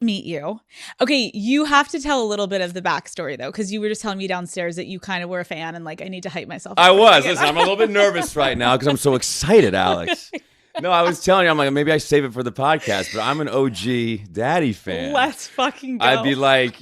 meet you. Okay, you have to tell a little bit of the backstory though, because you were just telling me downstairs that you kind of were a fan and like I need to hype myself up. I was. Listen, I'm a little bit nervous right now because I'm so excited, Alex. No, I was telling you, I'm like, maybe I save it for the podcast, but I'm an OG Daddy fan. Let's fucking go. I'd be like,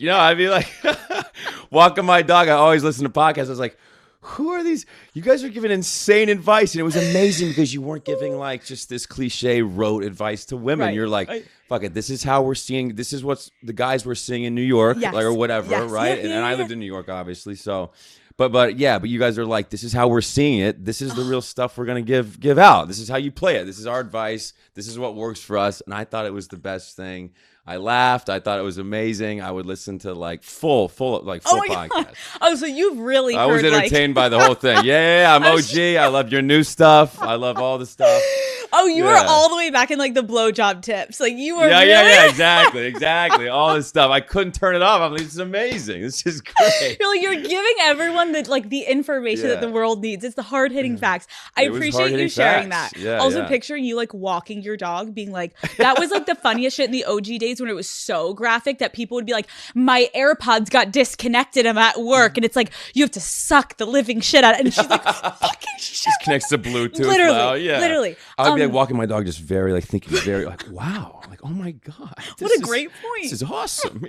walking my dog. I always listen to podcasts. I was like, who are these? You guys are giving insane advice. And it was amazing because you weren't giving like just this cliche rote advice to women. Right. You're like, fuck it. This is how we're seeing. This is what's the guys we're seeing in New York, like, or whatever, right? And I lived in New York, obviously. So, but you guys are like, this is how we're seeing it. This is the real stuff we're gonna give out. This is how you play it. This is our advice. This is what works for us. And I thought it was the best thing. I laughed. I thought it was amazing. I would listen to like full podcast. God. Oh, so you've really I was entertained by the whole thing. Yeah, I'm OG. I love your new stuff. I love all the stuff. Oh, you were all the way back in like the blowjob tips. Like you were Yeah, exactly. All this stuff. I couldn't turn it off. I'm like, this is amazing. This is great. You're giving everyone the information that the world needs. It's the hard-hitting facts. I appreciate you sharing that. Also picturing you like walking your dog, being like, that was like the funniest shit in the OG days when it was so graphic that people would be like, my AirPods got disconnected. I'm at work. And it's like, you have to suck the living shit out. And she's like, fucking shit. She connects to Bluetooth. Literally. I'd be like walking my dog just very like thinking very like, wow. Like, oh my God. What a great point. This is awesome.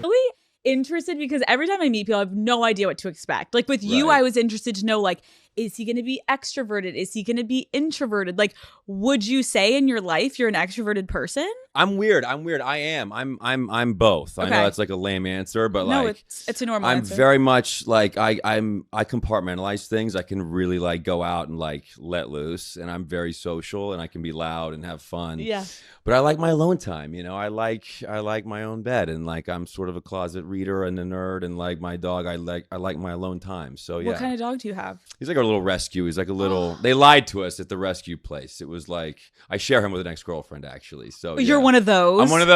Really interested because every time I meet people, I have no idea what to expect. Like with you, I was interested to know like, is he going to be extroverted? Is he going to be introverted? Like, would you say in your life you're an extroverted person? I'm weird. I am. I'm both. Okay. I know that's like a lame answer, but no, like it's a normal answer. I'm very much like I compartmentalize things. I can really like go out and like let loose, and I'm very social, and I can be loud and have fun. Yeah. But I like my alone time. You know, I like my own bed, and like I'm sort of a closet reader and a nerd, and like my dog, I like my alone time. So yeah. What kind of dog do you have? He's like a little rescue. He's like a little. They lied to us at the rescue place. It was like I share him with an ex-girlfriend actually. So you're one of those. I'm one of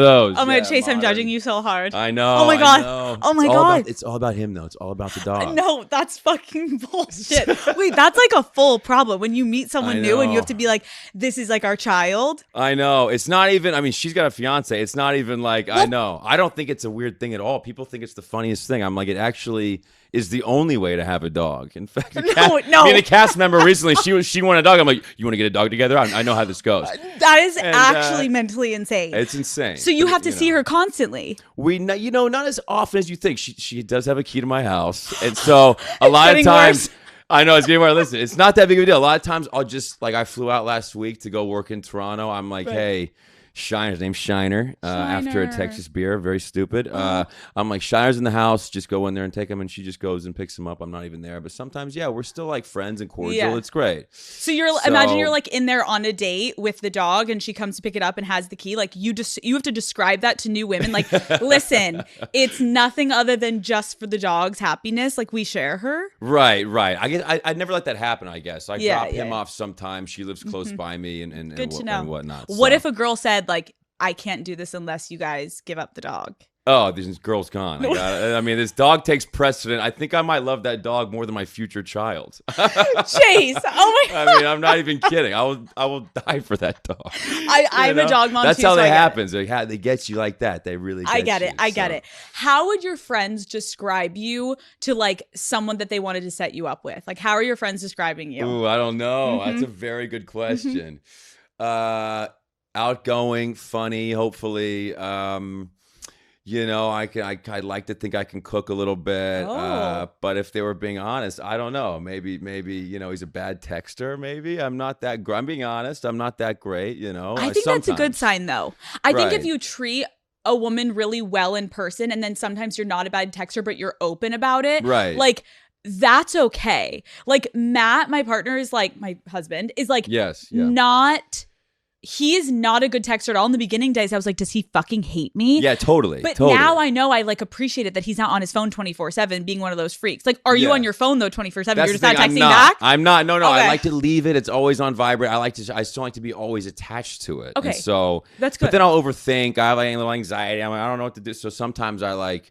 those. Oh my God, Chase, I'm judging you so hard. I know. Oh my God. Oh my God. It's all about him though. It's all about the dog. No, that's fucking bullshit. Wait, that's like a full problem when you meet someone new and you have to be like, this is like our child. I know. It's not even. I mean, she's got a fiance. It's not even like I know. I don't think it's a weird thing at all. People think it's the funniest thing. I'm like, it actually is the only way to have a dog. In fact, me and a cast member recently, she wanted a dog. I'm like, you want to get a dog together? I know how this goes. That is actually mentally insane. It's insane. So you have to see her constantly. Not as often as you think. She does have a key to my house, and so a lot of times. Worse. I know it's getting more. Listen, it's not that big of a deal. A lot of times I'll just like I flew out last week to go work in Toronto. I'm like, hey. His name's Shiner, after a Texas beer. Very stupid. I'm like, Shiner's in the house. Just go in there and take him. And she just goes and picks him up. I'm not even there. But sometimes, we're still like friends and cordial. Yeah. It's great. So imagine you're like in there on a date with the dog and she comes to pick it up and has the key. Like you have to describe that to new women. Like, listen, it's nothing other than just for the dog's happiness. Like we share her. Right. I never let that happen, I guess. I drop him off sometimes. She lives close by me and whatnot. What if a girl said, like, I can't do this unless you guys give up the dog? Oh, this girl's gone. I mean, this dog takes precedent. I think I might love that dog more than my future child. Chase, oh my God. I mean, I'm not even kidding. I will die for that dog. I'm a dog mom. That's too, how so it happens. They get you like that. They really. I get it. How would your friends describe you to like someone that they wanted to set you up with? Like, how are your friends describing you? Ooh, I don't know. That's a very good question. Outgoing, funny, hopefully. I'd like to think I can cook a little bit. But if they were being honest, I don't know. Maybe he's a bad texter. Maybe I'm not that. I'm being honest. I'm not that great. I think that's a good sign, though. I think if you treat a woman really well in person, and then sometimes you're not a bad texter, but you're open about it, right? Like. That's okay. Like Matt, my partner, is like my husband is like he is not a good texter at all. In the beginning days, I was like, does he fucking hate me? Yeah, totally. But now I know I like appreciate it that he's not on his phone 24/7 being one of those freaks. Like, are you on your phone though 24/7? You're just not texting back? I'm not. No. Okay. I like to leave it. It's always on vibrate. I still like to be always attached to it. Okay. And so that's good. But then I'll overthink. I have like a little anxiety. I'm like, I don't know what to do. So sometimes I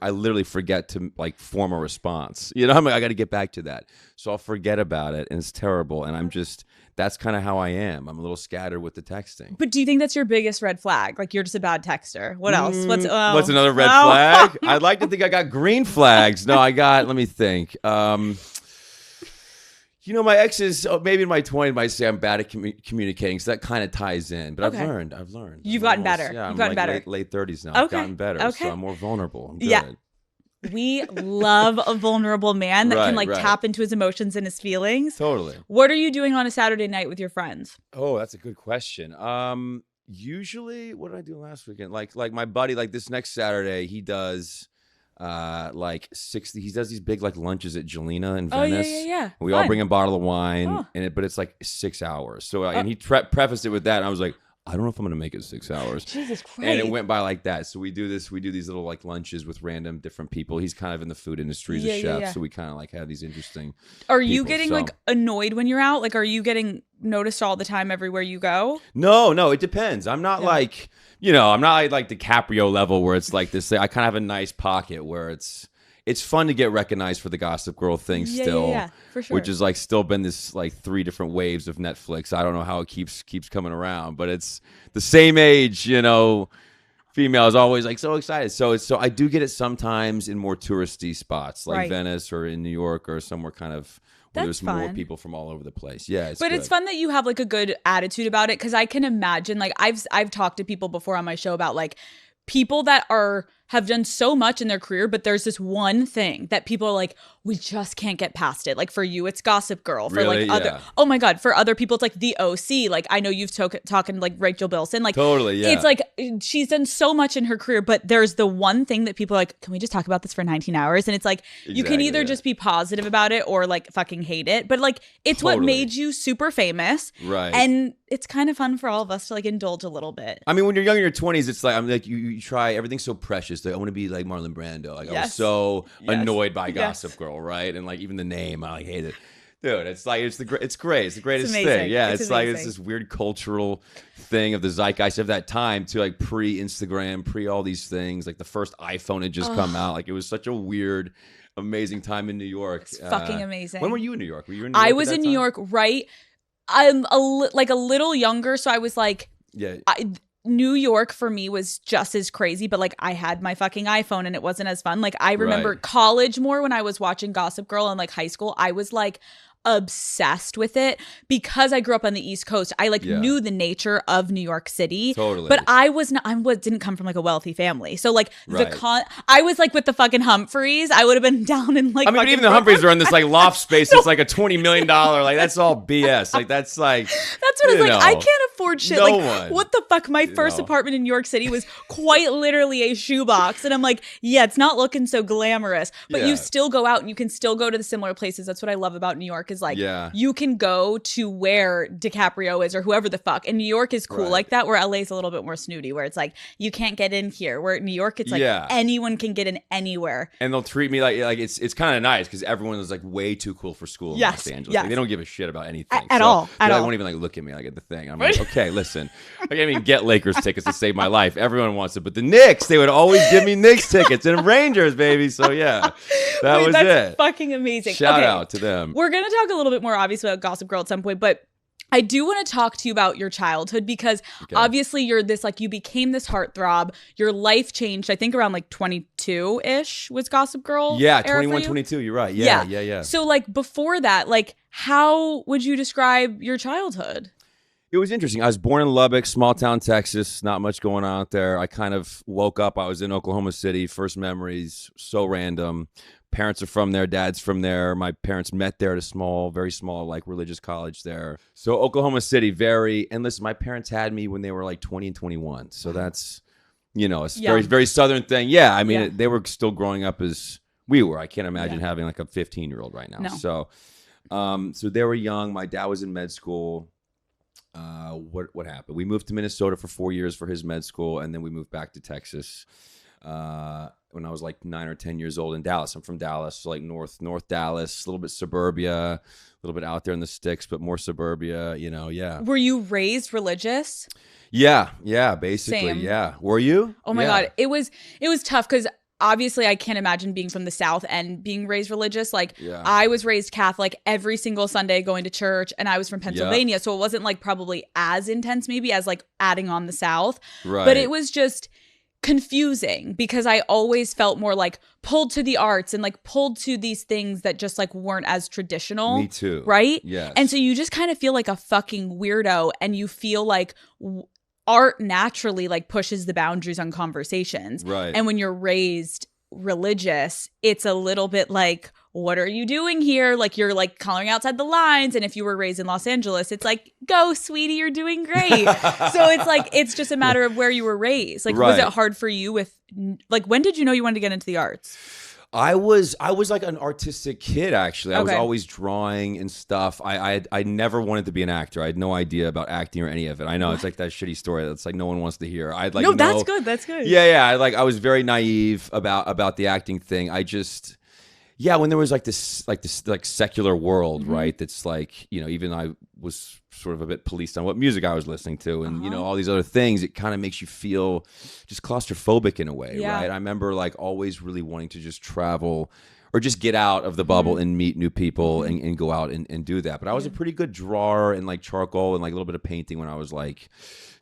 literally forget to like form a response. I'm like, I got to get back to that. So I'll forget about it, and it's terrible. And I'm just that's kind of how I am. I'm a little scattered with the texting. But do you think that's your biggest red flag? Like you're just a bad texter. What else? What's another red flag? I'd like to think I got green flags. No, let me think. My exes, maybe in my 20s, might say I'm bad at communicating, so that kind of ties in. But I've learned. You've gotten better. Yeah, You've gotten better. Late 30s now. I've gotten better, so I'm more vulnerable. I'm good. Yeah. We love a vulnerable man that can tap into his emotions and his feelings. Totally. What are you doing on a Saturday night with your friends? Oh, that's a good question. Usually, what did I do last weekend? Like my buddy, this next Saturday, he does... 60. He does these big lunches at Jelena in Venice. Yeah. We all bring a bottle of wine, but it's 6 hours. So and he prefaced it with that, and I was like, I don't know if I'm gonna make it 6 hours. Jesus Christ! And it went by like that. So we do these little lunches with random different people. He's kind of in the food industry as a chef, so we kind of have these interesting. Are you getting annoyed when you're out? Like, are you getting noticed all the time everywhere you go? No, it depends. I'm not I'm not like DiCaprio level where it's like this. I kind of have a nice pocket where it's fun to get recognized for the Gossip Girl thing still. Yeah, for sure. Which is still been this 3 different waves of Netflix. I don't know how it keeps coming around, but it's the same age, female is always so excited. So I do get it sometimes in more touristy spots like Venice or in New York or somewhere kind of where there's more people from all over the place. Yeah, it's fun that you have a good attitude about it, because I can imagine I've talked to people before on my show about people that have done so much in their career, but there's this one thing that people are we just can't get past it. For you, it's Gossip Girl. For really? Oh my God, for other people, it's The OC. I know you've talking Rachel Bilson. Totally, yeah. It's she's done so much in her career, but there's the one thing that people are can we just talk about this for 19 hours? And it's you can either just be positive about it or fucking hate it. But it's what made you super famous. Right. And it's kind of fun for all of us to indulge a little bit. I mean, when you're young in your 20s, it's you try, everything's so precious. I want to be like Marlon Brando. I was so annoyed by Gossip Girl, right? And even the name, I hate it. Dude, it's great. It's the greatest thing. Yeah, it's this weird cultural thing of the zeitgeist of that time too, pre-Instagram, pre all these things. The first iPhone had just come out. It was such a weird, amazing time in New York. It's fucking amazing. When were you in New York? Were you in New York? I was in New York, right? I'm a little younger, so I was New York for me was just as crazy, but I had my fucking iPhone and it wasn't as fun. I remember college more when I was watching Gossip Girl, and high school, I was obsessed with it because I grew up on the East Coast. I knew the nature of New York City. Totally. But I didn't come from a wealthy family. So I was with the fucking Humphreys. I would have been down in I mean, even the Humphreys are in this loft space. It's a $20 million. That's all BS. That's what it's I can't afford shit. No one. What the fuck? My first apartment in New York City was quite literally a shoebox. And I'm it's not looking so glamorous, but you still go out and you can still go to the similar places. That's what I love about New York. Is you can go to where DiCaprio is or whoever the fuck, and New York is cool like that, where LA is a little bit more snooty, where it's you can't get in here, where New York it's anyone can get in anywhere, and they'll treat me like it's kind of nice because everyone is way too cool for school in Los Angeles. They don't give a shit about anything at all. They won't even look at me at the thing. I'm okay, listen, I can't even get Lakers tickets to save my life. Everyone wants it, but the Knicks, they would always give me Knicks tickets, and Rangers, baby. So that's it. Fucking amazing. Shout out to them. We're gonna talk a little bit more obviously about Gossip Girl at some point, but I do want to talk to you about your childhood, because obviously you're this you became this heartthrob. Your life changed, I think around 22-ish was Gossip Girl. Yeah, 21, 22. You're right. Yeah. So before that, how would you describe your childhood? It was interesting. I was born in Lubbock, small town, Texas. Not much going on out there. I kind of woke up. I was in Oklahoma City. First memories, so random. Parents are from there. Dad's from there. My parents met there at a very small, religious college there. So Oklahoma City, and listen, my parents had me when they were 20 and 21. So that's, a very, very Southern thing. Yeah. I mean, they were still growing up as we were. I can't imagine having a 15-year-old right now. No. So, so they were young. My dad was in med school. What happened? We moved to Minnesota for 4 years for his med school, and then we moved back to Texas when I was 9 or 10 years old in Dallas. I'm from Dallas, so North Dallas, a little bit suburbia, a little bit out there in the sticks, but more suburbia. Were you raised religious? Yeah, basically. Same. Yeah. Were you? Oh my God, it was tough because obviously I can't imagine being from the South and being raised religious. Like I was raised Catholic every single Sunday going to church, and I was from Pennsylvania. So it wasn't like probably as intense maybe as like adding on the South. Right. But it was just confusing because I always felt more like pulled to the arts and like pulled to these things that just like weren't as traditional. Me too. Right? Yes. And so you just kind of feel like a fucking weirdo, and you feel like art naturally like pushes the boundaries on conversations. Right. And when you're raised religious, it's a little bit like, what are you doing here? Like you're like coloring outside the lines. And if you were raised in Los Angeles, it's like, go sweetie, you're doing great. So it's like, it's just a matter of where you were raised. Like, was it hard for you with like, when did you know you wanted to get into the arts? I was like an artistic kid, actually. I was always drawing and stuff. I never wanted to be an actor. I had no idea about acting or any of it. I know it's like that shitty story that's like no one wants to hear. I'd like that's good. That's good. Yeah. I was very naive about the acting thing. I just when there was like this secular world, right? That's like, you know, even I was sort of a bit policed on what music I was listening to and, you know, all these other things. It kind of makes you feel just claustrophobic in a way, right? I remember like always really wanting to just travel or just get out of the bubble and meet new people and go out and do that. But I was a pretty good drawer and like charcoal and like a little bit of painting when I was like,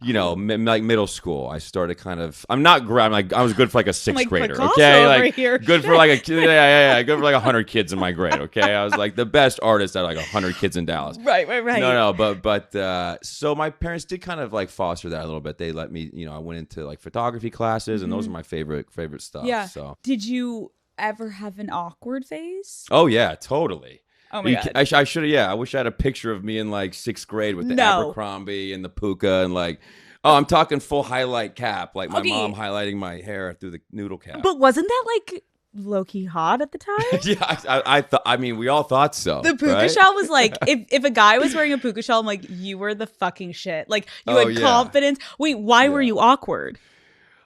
you know, like middle school. I started kind of, I was good for like a sixth grader. Okay. Like good for like a kid. Yeah. Good for like 100 kids in my grade. Okay. I was like the best artist out of like 100 kids in Dallas. Right. No. But so my parents did kind of like foster that a little bit. They let me, you know, I went into like photography classes and those are my favorite stuff. Yeah. So did you ever have an awkward phase? Oh yeah, totally. Oh my God. I should have. Yeah, I wish I had a picture of me in like sixth grade with the Abercrombie and the puka and like, oh, I'm talking full highlight cap, like my mom highlighting my hair through the noodle cap. But wasn't that like low-key hot at the time? Yeah, I thought. I mean, we all thought so. The puka shell was like, if a guy was wearing a puka shell, I'm like, you were the fucking shit. Like you had confidence. Wait, why were you awkward?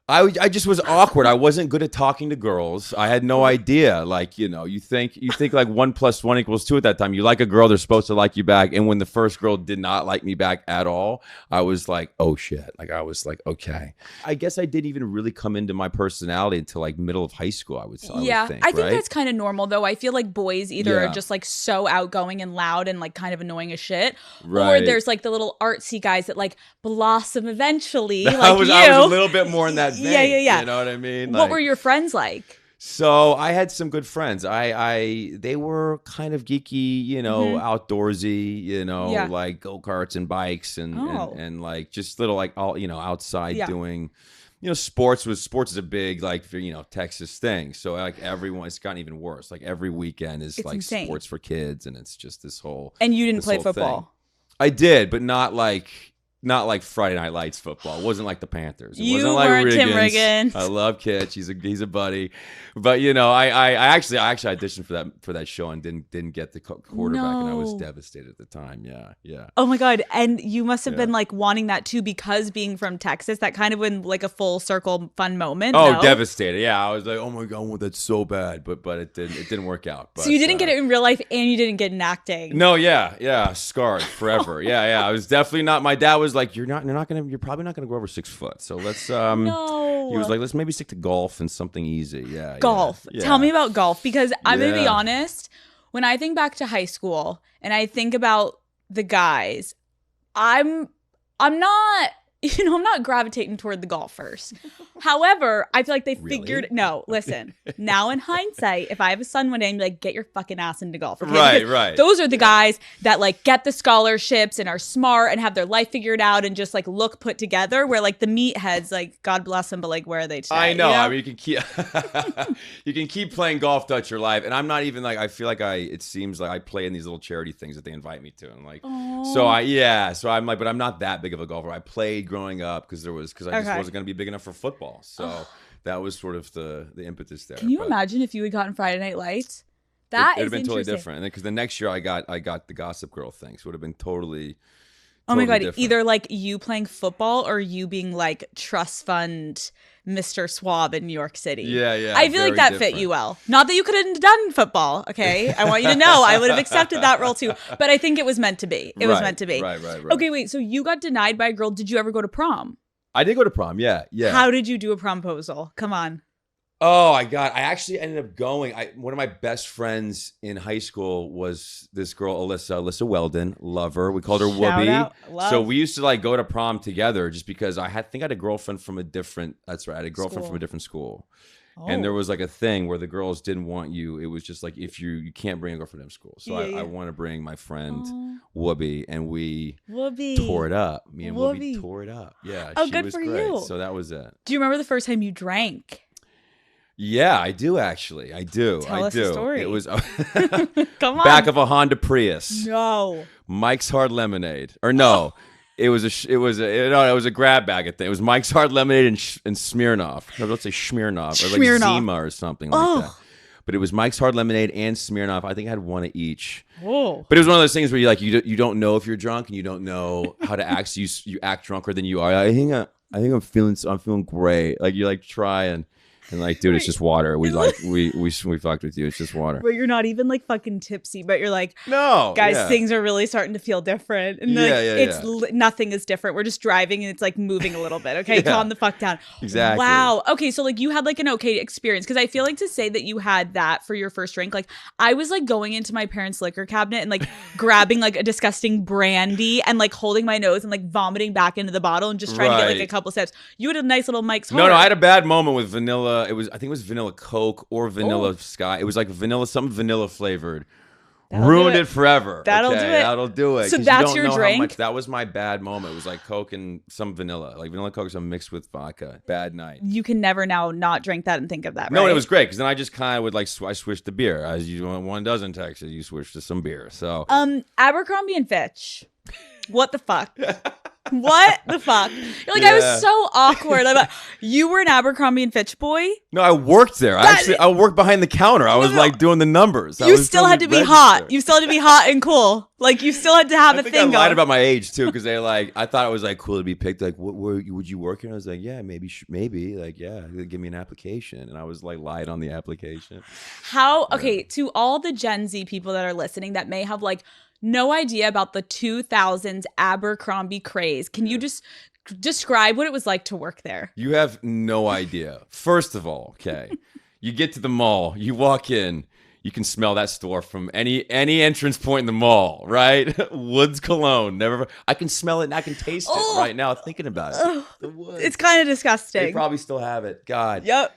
I just was awkward. I wasn't good at talking to girls. I had no idea. Like, you know, you think like 1 + 1 = 2 at that time. You like a girl, they're supposed to like you back. And when the first girl did not like me back at all, I was like, oh shit. Like I was like, okay. I guess I didn't even really come into my personality until like middle of high school, I would think. I think that's kind of normal though. I feel like boys either are just like so outgoing and loud and like kind of annoying as shit. Right. Or there's like the little artsy guys that like blossom eventually. Like I was a little bit more in that vein. Yeah. You know what I mean? What were your friends like? So I had some good friends. They were kind of geeky, you know, outdoorsy, you know, like go-karts and bikes and like just little like all, you know, outside doing, you know, sports is a big like, you know, Texas thing. So like it's gotten even worse. Like every weekend is like insane. Sports for kids, and it's just this whole. And you didn't play football? Thing. I did, but not like Friday Night Lights football. It wasn't like the Panthers. It wasn't like Riggins. Tim Riggins. I love Kitch. He's a buddy. But you know, I actually auditioned for that show and didn't get the quarterback, and I was devastated at the time. Yeah. Oh my God! And you must have been like wanting that too, because being from Texas, that kind of been like a full circle fun moment. Oh, devastated! Yeah, I was like, oh my God, well, that's so bad. But it didn't work out. But, so you didn't get it in real life, and you didn't get in acting. No, yeah, scarred forever. Yeah. I was definitely not. My dad was like, you're probably not gonna go over 6 foot. So let's no. He was like, let's maybe stick to golf and something easy. Yeah. Golf. Yeah. Tell me about golf, because I'm gonna be honest. When I think back to high school and I think about the guys, I'm not. You know, I'm not gravitating toward the golfers. However, I feel like they figured. No, listen. Now in hindsight, if I have a son one day, I'm like, get your fucking ass into golf. Okay? Right. Those are the guys that like get the scholarships and are smart and have their life figured out and just like look put together. Where like the meatheads, like God bless them, but like where are they today? I know. You know? I mean, you can keep playing golf throughout your life, and I'm not even like. I feel like it seems like I play in these little charity things that they invite me to, and like, so I'm like, but I'm not that big of a golfer. I played growing up because I just wasn't going to be big enough for football. So that was sort of the impetus there. Can you imagine if you had gotten Friday Night Lights? It would have been totally different. Because the next year I got the Gossip Girl thing, so it would have been totally oh my God, different. Either like you playing football or you being like trust fund Mr. Swab in New York City. Yeah. I feel like that fit you well. Not that you could have done football, okay? I want you to know I would have accepted that role too. But I think it was meant to be. It was meant to be. Right. Okay, wait. So you got denied by a girl. Did you ever go to prom? I did go to prom, yeah. How did you do a promposal? Come on. Oh, I actually ended up going. One of my best friends in high school was this girl, Alyssa Weldon. Love her. We called her Whoopi. So we used to like go to prom together just because I had a girlfriend from a different, that's right. I had a girlfriend from a different school. Oh. And there was like a thing where the girls didn't want you. It was just like, if you can't bring a girlfriend to school. So I want to bring my friend Whoopi, and we tore it up. Me and Whoopi tore it up. Yeah. Oh, good for you. So that was it. Do you remember the first time you drank? Yeah, I do actually. I do. Tell us the story. It was Come on. Back of a Honda Prius. No. Mike's Hard Lemonade. Or no. It was a grab bag of thing. It was Mike's Hard Lemonade and Smirnoff. No, let's say Smirnoff. Or like Zima or something like that. But it was Mike's Hard Lemonade and Smirnoff. I think I had one of each. Whoa. But it was one of those things where you don't know if you're drunk and you don't know how to act. So you act drunker than you are. I think I'm feeling great. Like you like try and like, dude, it's just water. We fucked with you. It's just water. But you're not even like fucking tipsy, but you're like, no, guys, things are really starting to feel different. And nothing is different. We're just driving and it's like moving a little bit. Okay, calm the fuck down. Exactly. Wow. Okay, so like you had like an okay experience, because I feel like to say that you had that for your first drink, like I was like going into my parents' liquor cabinet and like grabbing like a disgusting brandy and like holding my nose and like vomiting back into the bottle and just trying to get like a couple sips. You had a nice little Mike's Hard. No, I had a bad moment with vanilla. I think it was vanilla Coke or vanilla Sky. It was like something vanilla flavored. Ruined it forever. That'll do it. So that's your drink? That was my bad moment. It was like Coke and some vanilla. Like vanilla Coke, some mixed with vodka. Bad night. You can never now not drink that and think of that, right? No, it was great, because then I just kind of would like, I switched to beer. As one does in Texas, you switch to some beer. So Abercrombie and Fitch. What the fuck? What the fuck? You're like, I was so awkward. You were an Abercrombie and Fitch boy? No, I worked there. I worked behind the counter. I was like doing the numbers. You still had to be hot. You still had to be hot and cool. Like you still had to have a thing going. I lied about my age too, because I thought it was like cool to be picked. Like, would you work here? And I was like, yeah, maybe. Like, yeah, give me an application. And I was like, lied on the application. To all the Gen Z people that are listening that may have like no idea about the 2000s Abercrombie craze, can you just describe what it was like to work there? You have no idea. First of all, okay, you get to the mall, you walk in, you can smell that store from any entrance point in the mall, right? Woods cologne. I can smell it and I can taste it right now thinking about it. The Woods. It's kind of disgusting. They probably still have it. God. Yep.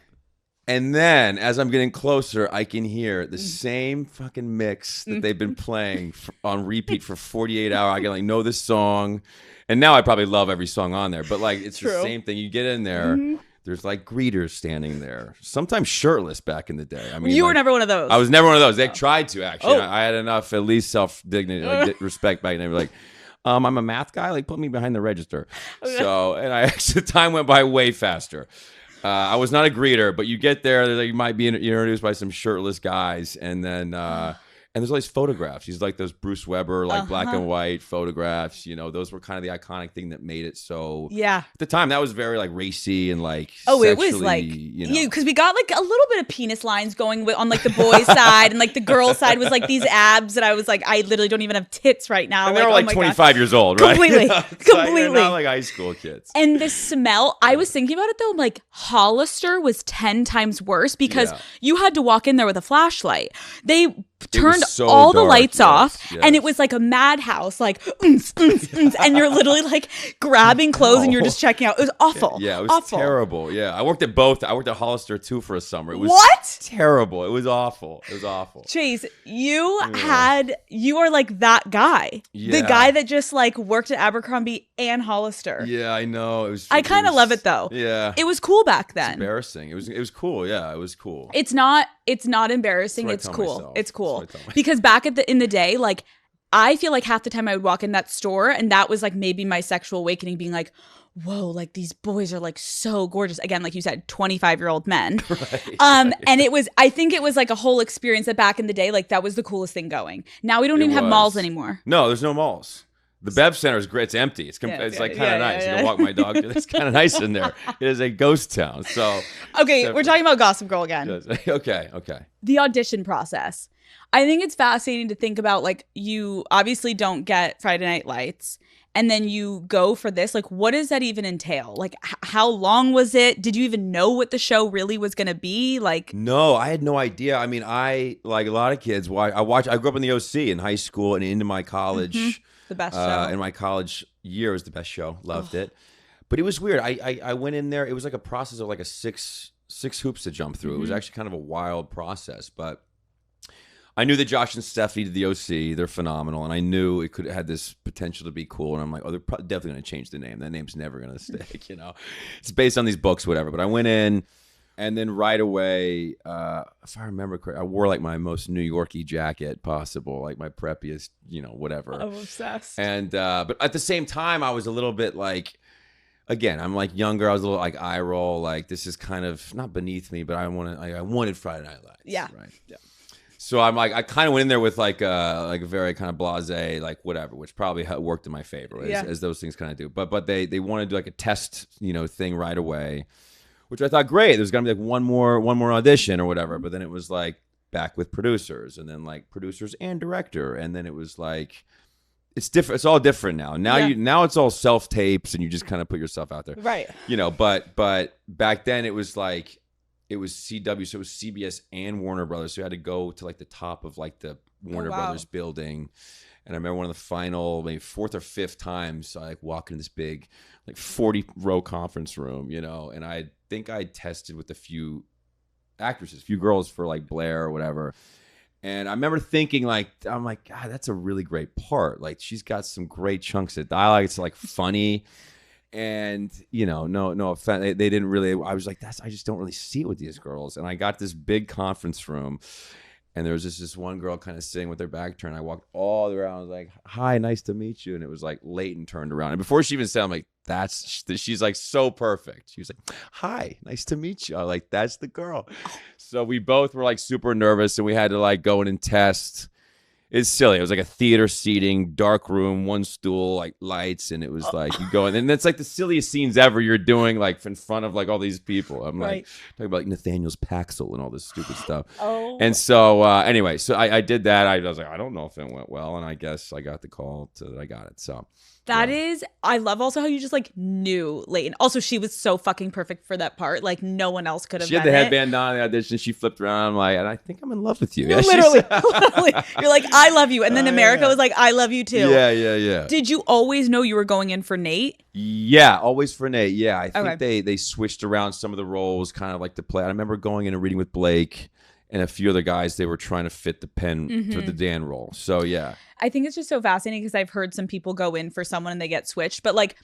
And then, as I'm getting closer, I can hear the same fucking mix that they've been playing on repeat for 48 hours. I can like know this song, and now I probably love every song on there. But like, it's the same thing. You get in there, there's like greeters standing there, sometimes shirtless. Back in the day, I mean, you were never one of those. I was never one of those. They tried to actually. I had enough, at least self dignity, respect back. And they were like, I'm a math guy. Like, put me behind the register. Okay. So, and the time went by way faster. I was not a greeter, but you get there, you might be introduced by some shirtless guys, and then and there's all these photographs. He's like those Bruce Weber, like black and white photographs. You know, those were kind of the iconic thing that made it so. Yeah. At the time, that was very like racy and like. Oh, it was like because we got like a little bit of penis lines going on like the boys' side, and like the girls' side was like these abs that I was like, I literally don't even have tits right now. And they were like 25 years old, right? Completely, completely. Not like high school kids. And the smell, I was thinking about it though. Like Hollister was 10 times worse because you had to walk in there with a flashlight. They turned all the lights off, and it was like a madhouse, like and you're literally like grabbing clothes and you're just checking out. It was awful. Yeah, it was awful. Terrible. Yeah, I worked at both. I worked at Hollister too for a summer. It was terrible. It was awful. It was awful. Chase, you are like that guy, the guy that just like worked at Abercrombie and Hollister. Yeah, I know. I kind of love it though. Yeah, it was cool back then. It's embarrassing. It was cool. Yeah, it was cool. It's not embarrassing. It's cool. It's cool. Because back in the day, like I feel like half the time I would walk in that store, and that was like maybe my sexual awakening, being like, whoa, like these boys are like so gorgeous. Again, like you said, 25-year-old men. And I think it was like a whole experience that back in the day, like that was the coolest thing going. Now we don't even have malls anymore. No, there's no malls. The Bev Center is great. It's empty. It's like kind of nice. You can walk my dog. It's kind of nice in there. It is a ghost town. So we're talking about Gossip Girl again. Okay. The audition process. I think it's fascinating to think about. Like, you obviously don't get Friday Night Lights, and then you go for this. Like, what does that even entail? Like, how long was it? Did you even know what the show really was going to be? Like, no, I had no idea. I mean, I, like a lot of kids, I grew up in the OC in high school and into my college. The best show. In my college year, it was the best show. Loved it. But it was weird. I went in there. It was like a process of like a six hoops to jump through. It was actually kind of a wild process, but I knew that Josh and Stephanie did the OC. They're phenomenal, and I knew it had this potential to be cool. And I'm like, they're definitely going to change the name. That name's never going to stick, you know. It's based on these books, whatever. But I went in, and then right away, if I remember correctly, I wore like my most New Yorky jacket possible, like my preppiest, you know, whatever. I'm obsessed. And but at the same time, I was a little bit like, again, I'm like younger. I was a little like eye roll, like this is kind of not beneath me, but I wanted Friday Night Lights. Yeah. Right. Yeah. So I'm like, I kind of went in there with like a very kind of blasé, like whatever, which probably worked in my favor, as those things kind of do. But they wanted to do like a test, you know, thing right away, which I thought great. There's gonna be like one more audition or whatever. But then it was like back with producers, and then like producers and director, and then it was like it's different. It's all different now. Now it's all self tapes, and you just kind of put yourself out there, right? You know, but back then it was like. It was CW, so it was CBS and Warner Brothers. So you had to go to like the top of like the Warner Brothers building. And I remember one of the final, maybe fourth or fifth times, I like walk in this big, like 40-row conference room, you know. And I think I tested with a few actresses, a few girls for like Blair or whatever. And I remember thinking like, I'm like, God, that's a really great part. Like she's got some great chunks of dialogue. It's like funny. And you know, no offense, they didn't really. I was like, I just don't really see it with these girls. And I got this big conference room, and there was this one girl kind of sitting with her back turned. I walked all around. I was like, "Hi, nice to meet you." And it was like Leighton turned around, and before she even said, I'm like, she's like so perfect. She was like, "Hi, nice to meet you." I was like, that's the girl. So we both were like super nervous, and we had to like go in and test. It's silly. It was like a theater seating, dark room, one stool, like lights, and it was like you go in, and it's like the silliest scenes ever. You're doing like in front of like all these people. I'm like talking about like Nathaniel's Paxil and all this stupid stuff. And so anyway, so I did that. I was like, I don't know if it went well, and I guess I got the call that I got it. So. That is, I love also how you just like knew Leighton. Also, she was so fucking perfect for that part. Like no one else could have. She had the headband on in the audition. She flipped around. I'm like, and I think I'm in love with you. No, literally. You're like, I love you. And then America was like, I love you too. Yeah. Did you always know you were going in for Nate? Yeah, always for Nate. Yeah, I think they switched around some of the roles kind of like to play. I remember going in and reading with Blake and a few other guys. They were trying to fit the pen for the Dan role. So yeah. I think it's just so fascinating because I've heard some people go in for someone and they get switched. But like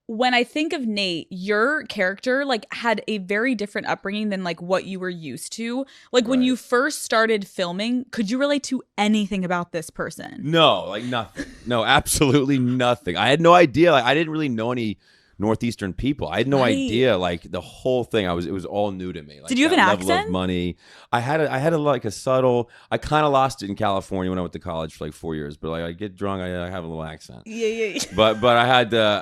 when I think of Nate, your character like had a very different upbringing than like what you were used to. Like when you first started filming, could you relate to anything about this person? No, like nothing. No, absolutely nothing. I had no idea. Like I didn't really know any Northeastern people. I had no idea. Like the whole thing, it was all new to me. Like, did you have an accent? Level of money. I had a subtle. I kind of lost it in California when I went to college for like 4 years. But like I get drunk, I have a little accent. Yeah. But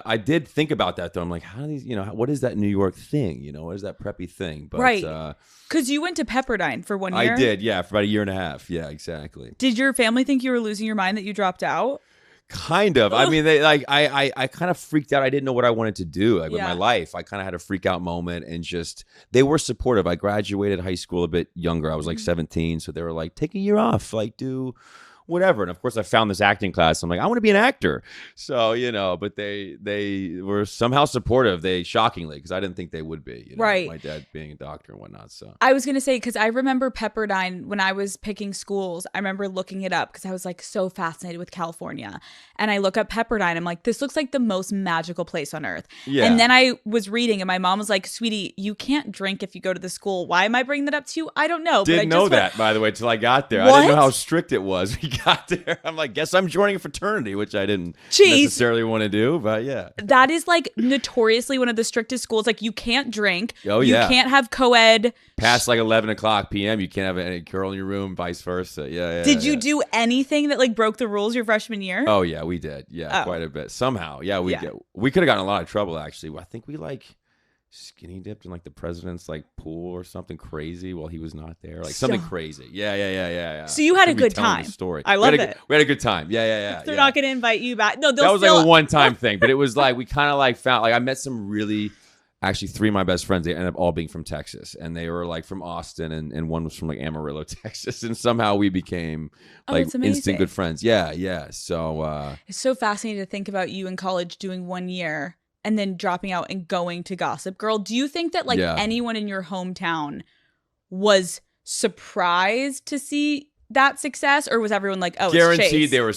I did think about that though. I'm like, how do these? You know, what is that New York thing? You know, what is that preppy thing? But, because you went to Pepperdine for 1 year. I did. Yeah, for about a year and a half. Yeah, exactly. Did your family think you were losing your mind that you dropped out? Kind of. I mean, I kind of freaked out. I didn't know what I wanted to do with my life. I kind of had a freak out moment, and just they were supportive. I graduated high school a bit younger. I was like 17, so they were like, take a year off, like do whatever. And of course I found this acting class. I'm like, I want to be an actor. So, you know, but they were somehow supportive. They shockingly, because I didn't think they would be, you know, right. My dad being a doctor and whatnot. So I was going to say, because I remember Pepperdine when I was picking schools, I remember looking it up because I was like so fascinated with California. And I look up Pepperdine. I'm like, this looks like the most magical place on earth. Yeah. And then I was reading and my mom was like, sweetie, you can't drink if you go to the school. Why am I bringing that up to you? I don't know. Didn't know that, by the way, till I got there. What? I didn't know how strict it was. We got there. I'm like, guess I'm joining a fraternity, which I didn't necessarily want to do, but yeah. That is like notoriously one of the strictest schools. Like you can't drink. Oh, yeah. You can't have co-ed. Past like 11 o'clock p.m., you can't have any girl in your room, vice versa. Yeah. Did you do anything that like broke the rules your freshman year? Oh, yeah, we did. Yeah, quite a bit. Somehow. Yeah, we could have gotten in a lot of trouble, actually. I think we like skinny dipped in like the president's like pool or something crazy while he was not there, like something crazy. Yeah. So you had a good time. Story. I love it. We had a good time. Yeah. They're not going to invite you back. No, that was like a one-time thing, but it was like we kind of like found like I met some really. Actually, 3 of my best friends, they ended up all being from Texas, and they were like from Austin, and one was from like Amarillo, Texas, and somehow we became like instant good friends. Yeah. So it's so fascinating to think about you in college doing 1 year and then dropping out and going to Gossip Girl. Do you think that like anyone in your hometown was surprised to see that success, or was everyone like, oh, guaranteed? It's Chace? They were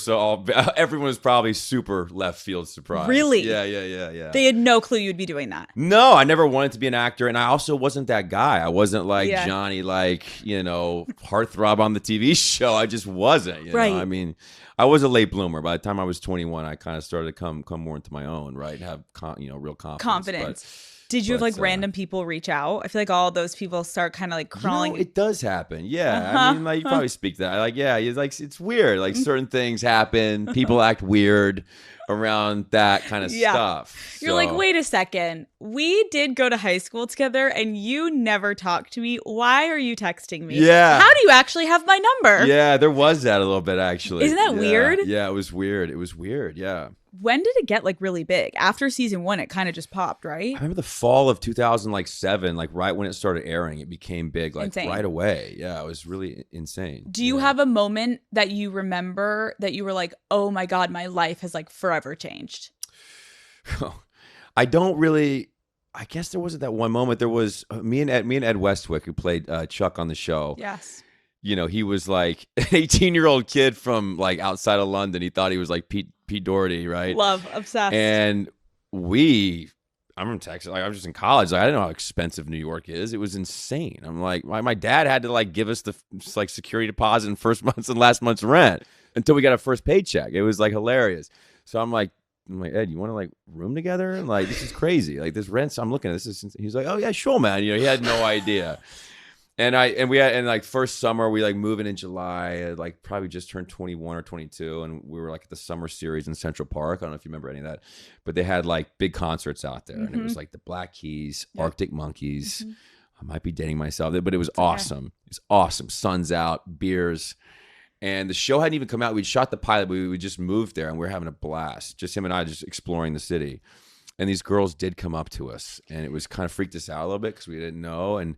everyone was probably super left field surprised. Really? Yeah. They had no clue you'd be doing that. No, I never wanted to be an actor, and I also wasn't that guy. I wasn't like Johnny, like, you know, heartthrob on the TV show. I just wasn't. You know? I mean, I was a late bloomer. By the time I was 21, I kind of started to come more into my own, right? Have real confidence. Did you have like random people reach out? I feel like all those people start kind of like crawling. It does happen. Yeah. I mean, like you probably speak that. Like, yeah, it's weird. Like certain things happen. People act weird around that kind of stuff. You're like, wait a second. We did go to high school together and you never talked to me. Why are you texting me? Yeah. How do you actually have my number? Yeah, there was that a little bit actually. Isn't that weird? Yeah, it was weird. Yeah. When did it get like really big? After season 1, it kind of just popped, right? I remember the fall of 2007, like right when it started airing, it became big, like insane. Right away. Yeah, it was really insane. Do you have a moment that you remember that you were like, oh my God, my life has like forever changed? I don't really. I guess there wasn't that one moment. There was me and Ed Westwick, who played Chuck on the show. Yes. You know, he was like an 18-year-old kid from like outside of London. He thought he was like Pete Doherty, right? Love, obsessed. And I'm from Texas. Like I was just in college. Like I didn't know how expensive New York is. It was insane. I'm like, my dad had to like give us the like security deposit and first month's and last month's rent until we got our first paycheck. It was like hilarious. So I'm like, Ed, you want to like room together? And like, this is crazy. Like this rent. I'm looking at this. He's like, oh yeah, sure, man. You know, he had no idea. And like first summer we like moving in July. I had like probably just turned 21 or 22, and we were like at the summer series in Central Park. I don't know if you remember any of that, but they had like big concerts out there, and it was like the Black Keys, Arctic Monkeys. I might be dating myself, but it was awesome. It's awesome. Sun's out, beers, and the show hadn't even come out. We'd shot the pilot, but we just moved there, and we were having a blast. Just him and I, just exploring the city. And these girls did come up to us, and it was kind of freaked us out a little bit because we didn't know. And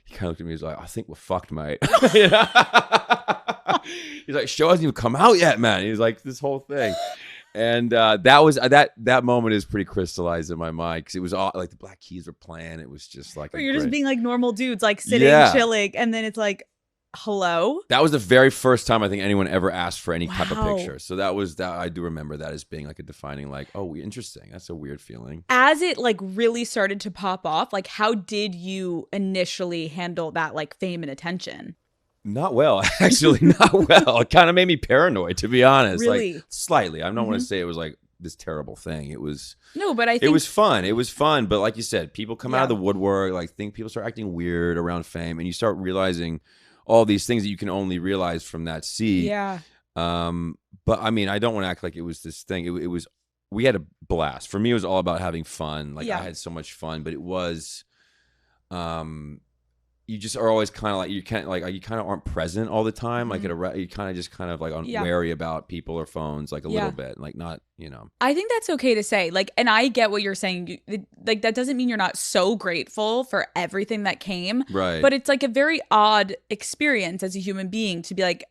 he kind of looked at me, he was like, I think we're fucked, mate. He's like, show hasn't even come out yet, man. He's like, this whole thing. And that moment is pretty crystallized in my mind because it was all like the Black Keys were playing. It was just like, you're just being like normal dudes, like sitting, chilling. And then it's like, hello? That was the very first time I think anyone ever asked for any type of picture. So that was that. I do remember that as being like a defining, like, oh, interesting. That's a weird feeling. As it like really started to pop off, like how did you initially handle that like fame and attention? Not well, actually, not well. It kind of made me paranoid, to be honest. Really? Like slightly. I don't want to say it was like this terrible thing. It was but I think it was fun. It was fun, but like you said, people come out of the woodwork, like people start acting weird around fame, and you start realizing all these things that you can only realize from that seat. Yeah. But I mean, I don't want to act like it was this thing. It was, we had a blast. For me, it was all about having fun. Like I had so much fun, but it was, you just are always kind of like, you kind of aren't present all the time. Like you kind of just kind of like wary about people or phones, like a little bit, like not, you know. I think that's okay to say, like, and I get what you're saying. Like that doesn't mean you're not so grateful for everything that came. Right. But it's like a very odd experience as a human being to be like,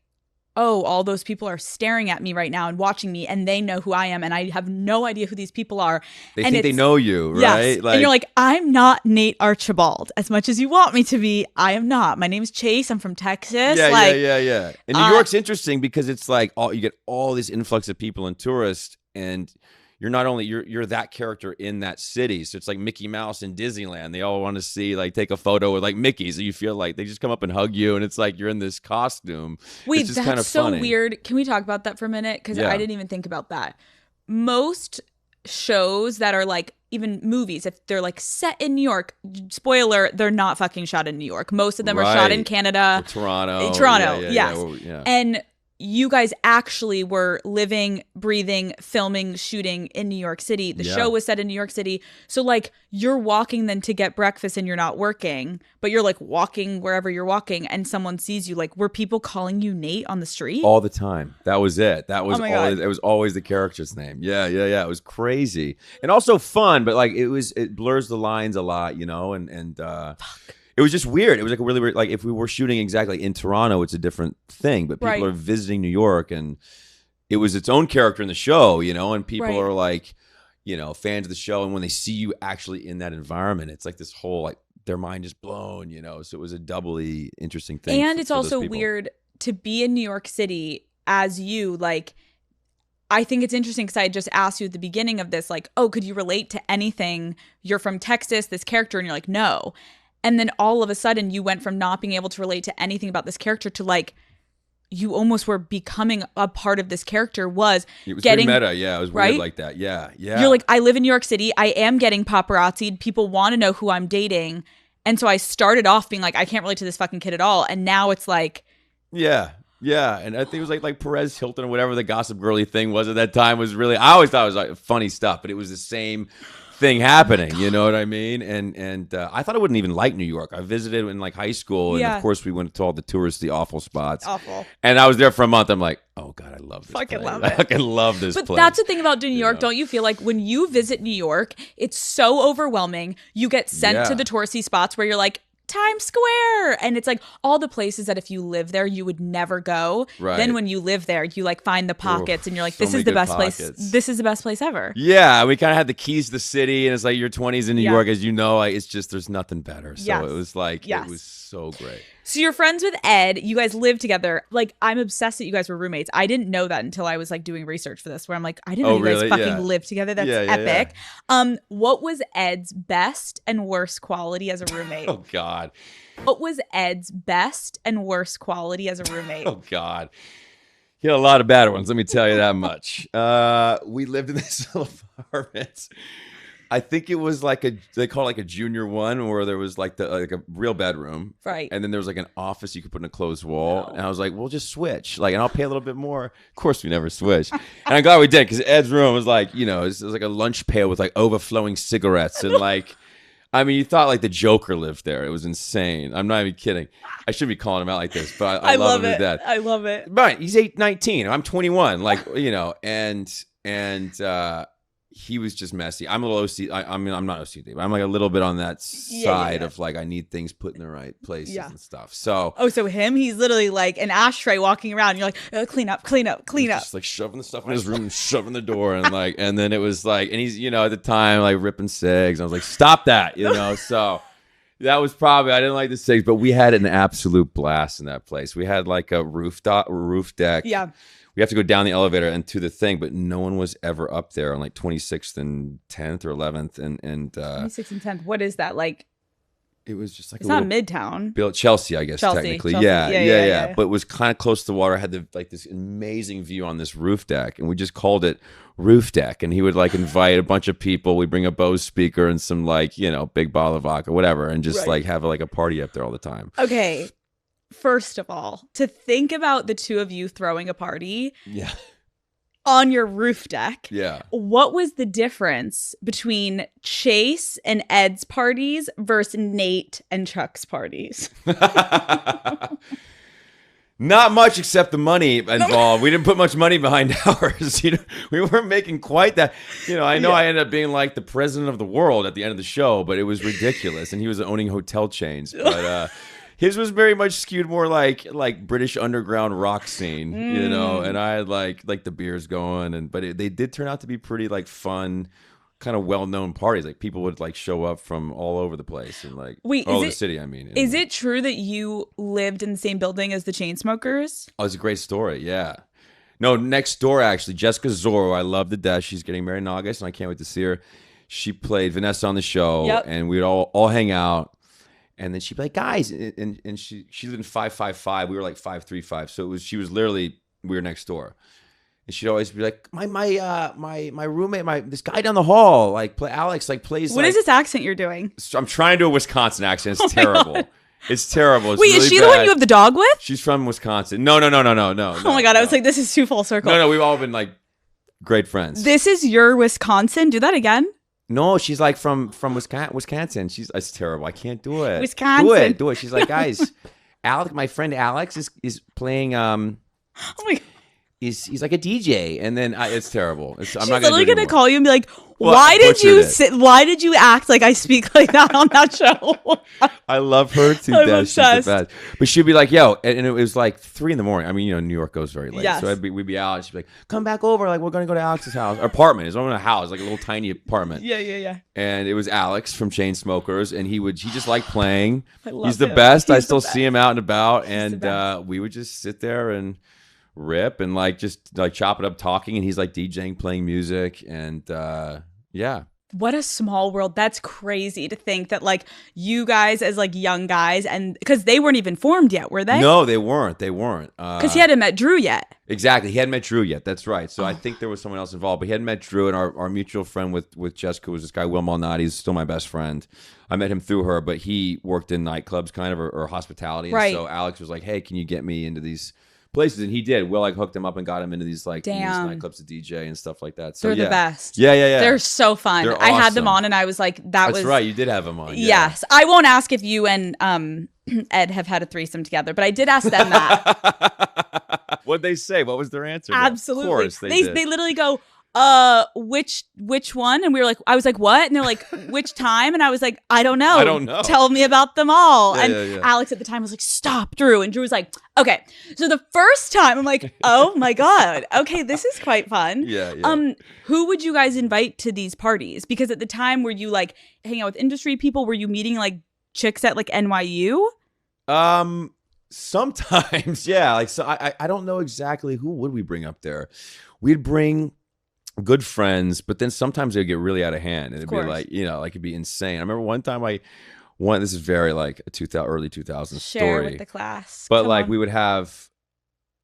oh, all those people are staring at me right now and watching me, and they know who I am, and I have no idea who these people are. They think they know you, right? Yes. Like, and you're like, I'm not Nate Archibald. As much as you want me to be, I am not. My name's Chace. I'm from Texas. Yeah. And New York's interesting because it's like you get all this influx of people and tourists, and you're not only you're that character in that city. So it's like Mickey Mouse in Disneyland. They all want to see, like, take a photo with like Mickey. So you feel like they just come up and hug you, and it's like you're in this costume. Wait, it's just that's kind of so funny. Weird. Can we talk about that for a minute? Because I didn't even think about that. Most shows that are like, even movies, if they're like set in New York, spoiler, they're not fucking shot in New York. Most of them are shot in Canada. Or Toronto. Yes. Yeah. And you guys actually were living, breathing, filming, shooting in New York City. The show was set in New York City. So like you're walking then to get breakfast and you're not working, but you're like walking wherever you're walking and someone sees you. Like, were people calling you Nate on the street? All the time. That was it. That was always, it was always the character's name. Yeah. It was crazy. And also fun, but like it blurs the lines a lot, you know, and it was just weird. It was like a really weird, like if we were shooting exactly in Toronto, it's a different thing, but people are visiting New York and it was its own character in the show, you know, and people are like, you know, fans of the show. And when they see you actually in that environment, it's like this whole, like their mind is blown, you know? So it was a doubly interesting thing. And it's also weird to be in New York City as you, like, I think it's interesting because I had just asked you at the beginning of this, like, oh, could you relate to anything? You're from Texas, this character, and you're like, no. And then all of a sudden you went from not being able to relate to anything about this character to like, you almost were becoming a part of this character. It was getting meta. Yeah, it was weird like that. Yeah. You're like, I live in New York City. I am getting paparazzi'd. People want to know who I'm dating. And so I started off being like, I can't relate to this fucking kid at all. And now it's like. Yeah. And I think it was like Perez Hilton or whatever the Gossip Girly thing was at that time was really, I always thought it was like funny stuff, but it was the same thing happening, you know what I mean? And I thought I wouldn't even like New York. I visited in like high school, and of course we went to all the touristy awful spots. Awful. And I was there for a month. I'm like, oh God, I love this fucking place. love it. I fucking love this place. But that's the thing about New York. Don't you feel like when you visit New York, it's so overwhelming. You get sent to the touristy spots where you're like, Times Square, and it's like all the places that if you live there you would never go. Then when you live there you like find the pockets and you're like, this is the best place. This is the best place ever. Yeah, we kind of had the keys to the city, and it's like your 20s in New York, as you know, like, it's just there's nothing better. So it was like it was so great. So you're friends with Ed. You guys live together. Like, I'm obsessed that you guys were roommates. I didn't know that until I was like doing research for this, where I'm like, I didn't know you guys fucking live together. That's epic. What was Ed's best and worst quality as a roommate? Oh God. What was Ed's best and worst quality as a roommate? Oh God. He had a lot of bad ones, let me tell you that much. We lived in this little apartment. I think it was like they call it like a junior one, where there was like a real bedroom, right? And then there was like an office you could put in a closed wall. And I was like, we'll just switch, like, and I'll pay a little bit more. Of course, we never switched, and I'm glad we did, because Ed's room was like, you know, it was like a lunch pail with like overflowing cigarettes and like. I mean, you thought like the Joker lived there. It was insane. I'm not even kidding. I shouldn't be calling him out like this, but I love him to death. I love it. But he's 19. I'm 21. Like, you know, and he was just messy. I'm a little OCD. I mean, I'm not OCD, but I'm like a little bit on that side of like, I need things put in the right places and stuff. So. Oh, so he's literally like an ashtray walking around. You're like, clean up. Just like shoving the stuff in his room and shoving the door. And like, and then it was like, and he's, you know, at the time, like ripping cigs. I was like, stop that, you know? So that was probably, I didn't like the cigs, but we had an absolute blast in that place. We had like a roof deck. Yeah. We have to go down the elevator and to the thing, but no one was ever up there on like 26th and 10th or 11th. And 26th and 10th. What is that? Like, it was just like it's not Midtown. Built Chelsea, I guess, technically. Chelsea. Yeah. But it was kind of close to the water. Had like this amazing view on this roof deck, and we just called it Roof Deck. And he would like invite a bunch of people. We bring a Bose speaker and some like, you know, big bottle of vodka, whatever, and just like have like a party up there all the time. Okay. First of all, to think about the two of you throwing a party on your roof deck. Yeah. What was the difference between Chace and Ed's parties versus Nate and Chuck's parties? Not much, except the money involved. We didn't put much money behind ours. You know, we weren't making quite that. You know, I ended up being like the president of the world at the end of the show, but it was ridiculous. And he was owning hotel chains. But his was very much skewed more like British underground rock scene, you know. And I had like the beers going, but they did turn out to be pretty like fun, kind of well-known parties. Like people would like show up from all over the place and like all over the city. I mean, is it true that you lived in the same building as the Chainsmokers? Oh, it's a great story. Yeah. No, next door actually, Jessica Zorro. I love to death. She's getting married in August, and I can't wait to see her. She played Vanessa on the show, and we'd all hang out. And then she'd be like, guys, and she lived in 555. We were like 535. So she was literally, we were next door. And she'd always be like, my roommate, this guy down the hall, Alex, plays. What is this accent you're doing? So I'm trying to do a Wisconsin accent. It's terrible. It's terrible. It's Wait, really is she bad. the one you have the dog with? She's from Wisconsin. No. Oh my God, I was like, this is too full circle. No, we've all been like great friends. This is your Wisconsin? Do that again. No, she's like from Wisconsin. It's terrible. I can't do it. Wisconsin. Do it. She's like, guys, Alex, my friend Alex is playing. Oh my God. He's like a DJ, and then it's terrible. She's literally gonna call you and be like, why did you act like I speak like that on that show? I love her to death. She's the best. But she'd be like, yo, and it was like 3 a.m. I mean, New York goes very late. Yes. So we'd be out, and she'd be like, come back over. Like, we're going to go to Alex's house. Our apartment. It's not a house. Like a little tiny apartment. Yeah. And it was Alex from Chainsmokers, and he just liked playing. He's the him. best. I still see him out and about, and we would just sit there and rip and just chop it up talking, and he's like DJing, playing music, and yeah. What a small world. That's crazy to think that you guys as young guys, and because they weren't even formed yet, were they? No, they weren't. Because he hadn't met Drew yet. Exactly. He hadn't met Drew yet. That's right. So I think there was someone else involved, but he hadn't met Drew, and our mutual friend with Jessica was this guy, Will Malnati. He's still my best friend. I met him through her, but he worked in nightclubs kind of, or hospitality. Right. And so Alex was like, hey, can you get me into these places? And he did. Will hooked him up and got him into these these nightclubs to DJ and stuff like that. So they're the best. Yeah. They're so fun. They're I had them on, and I was like, that's right. You did have them on. Yeah. Yes. I won't ask if you and Ed have had a threesome together, but I did ask them that. What'd they say? What was their answer? Absolutely. Of course they did. They literally go, which one? And I was like, what? And they're like, which time? And I was like, I don't know. Tell me about them all. Yeah. Alex at the time was like, stop, Drew. And Drew was like, okay. So the first time, I'm like, oh my God. Okay, this is quite fun. Yeah. Who would you guys invite to these parties? Because at the time, were you hanging out with industry people? Were you meeting chicks at NYU? Sometimes, yeah. So I don't know exactly who would we bring up there. We'd bring good friends, but then sometimes they'd get really out of hand, and it'd be it'd be insane. I remember one time this is very a early 2000s story. Share with the class. But we would have,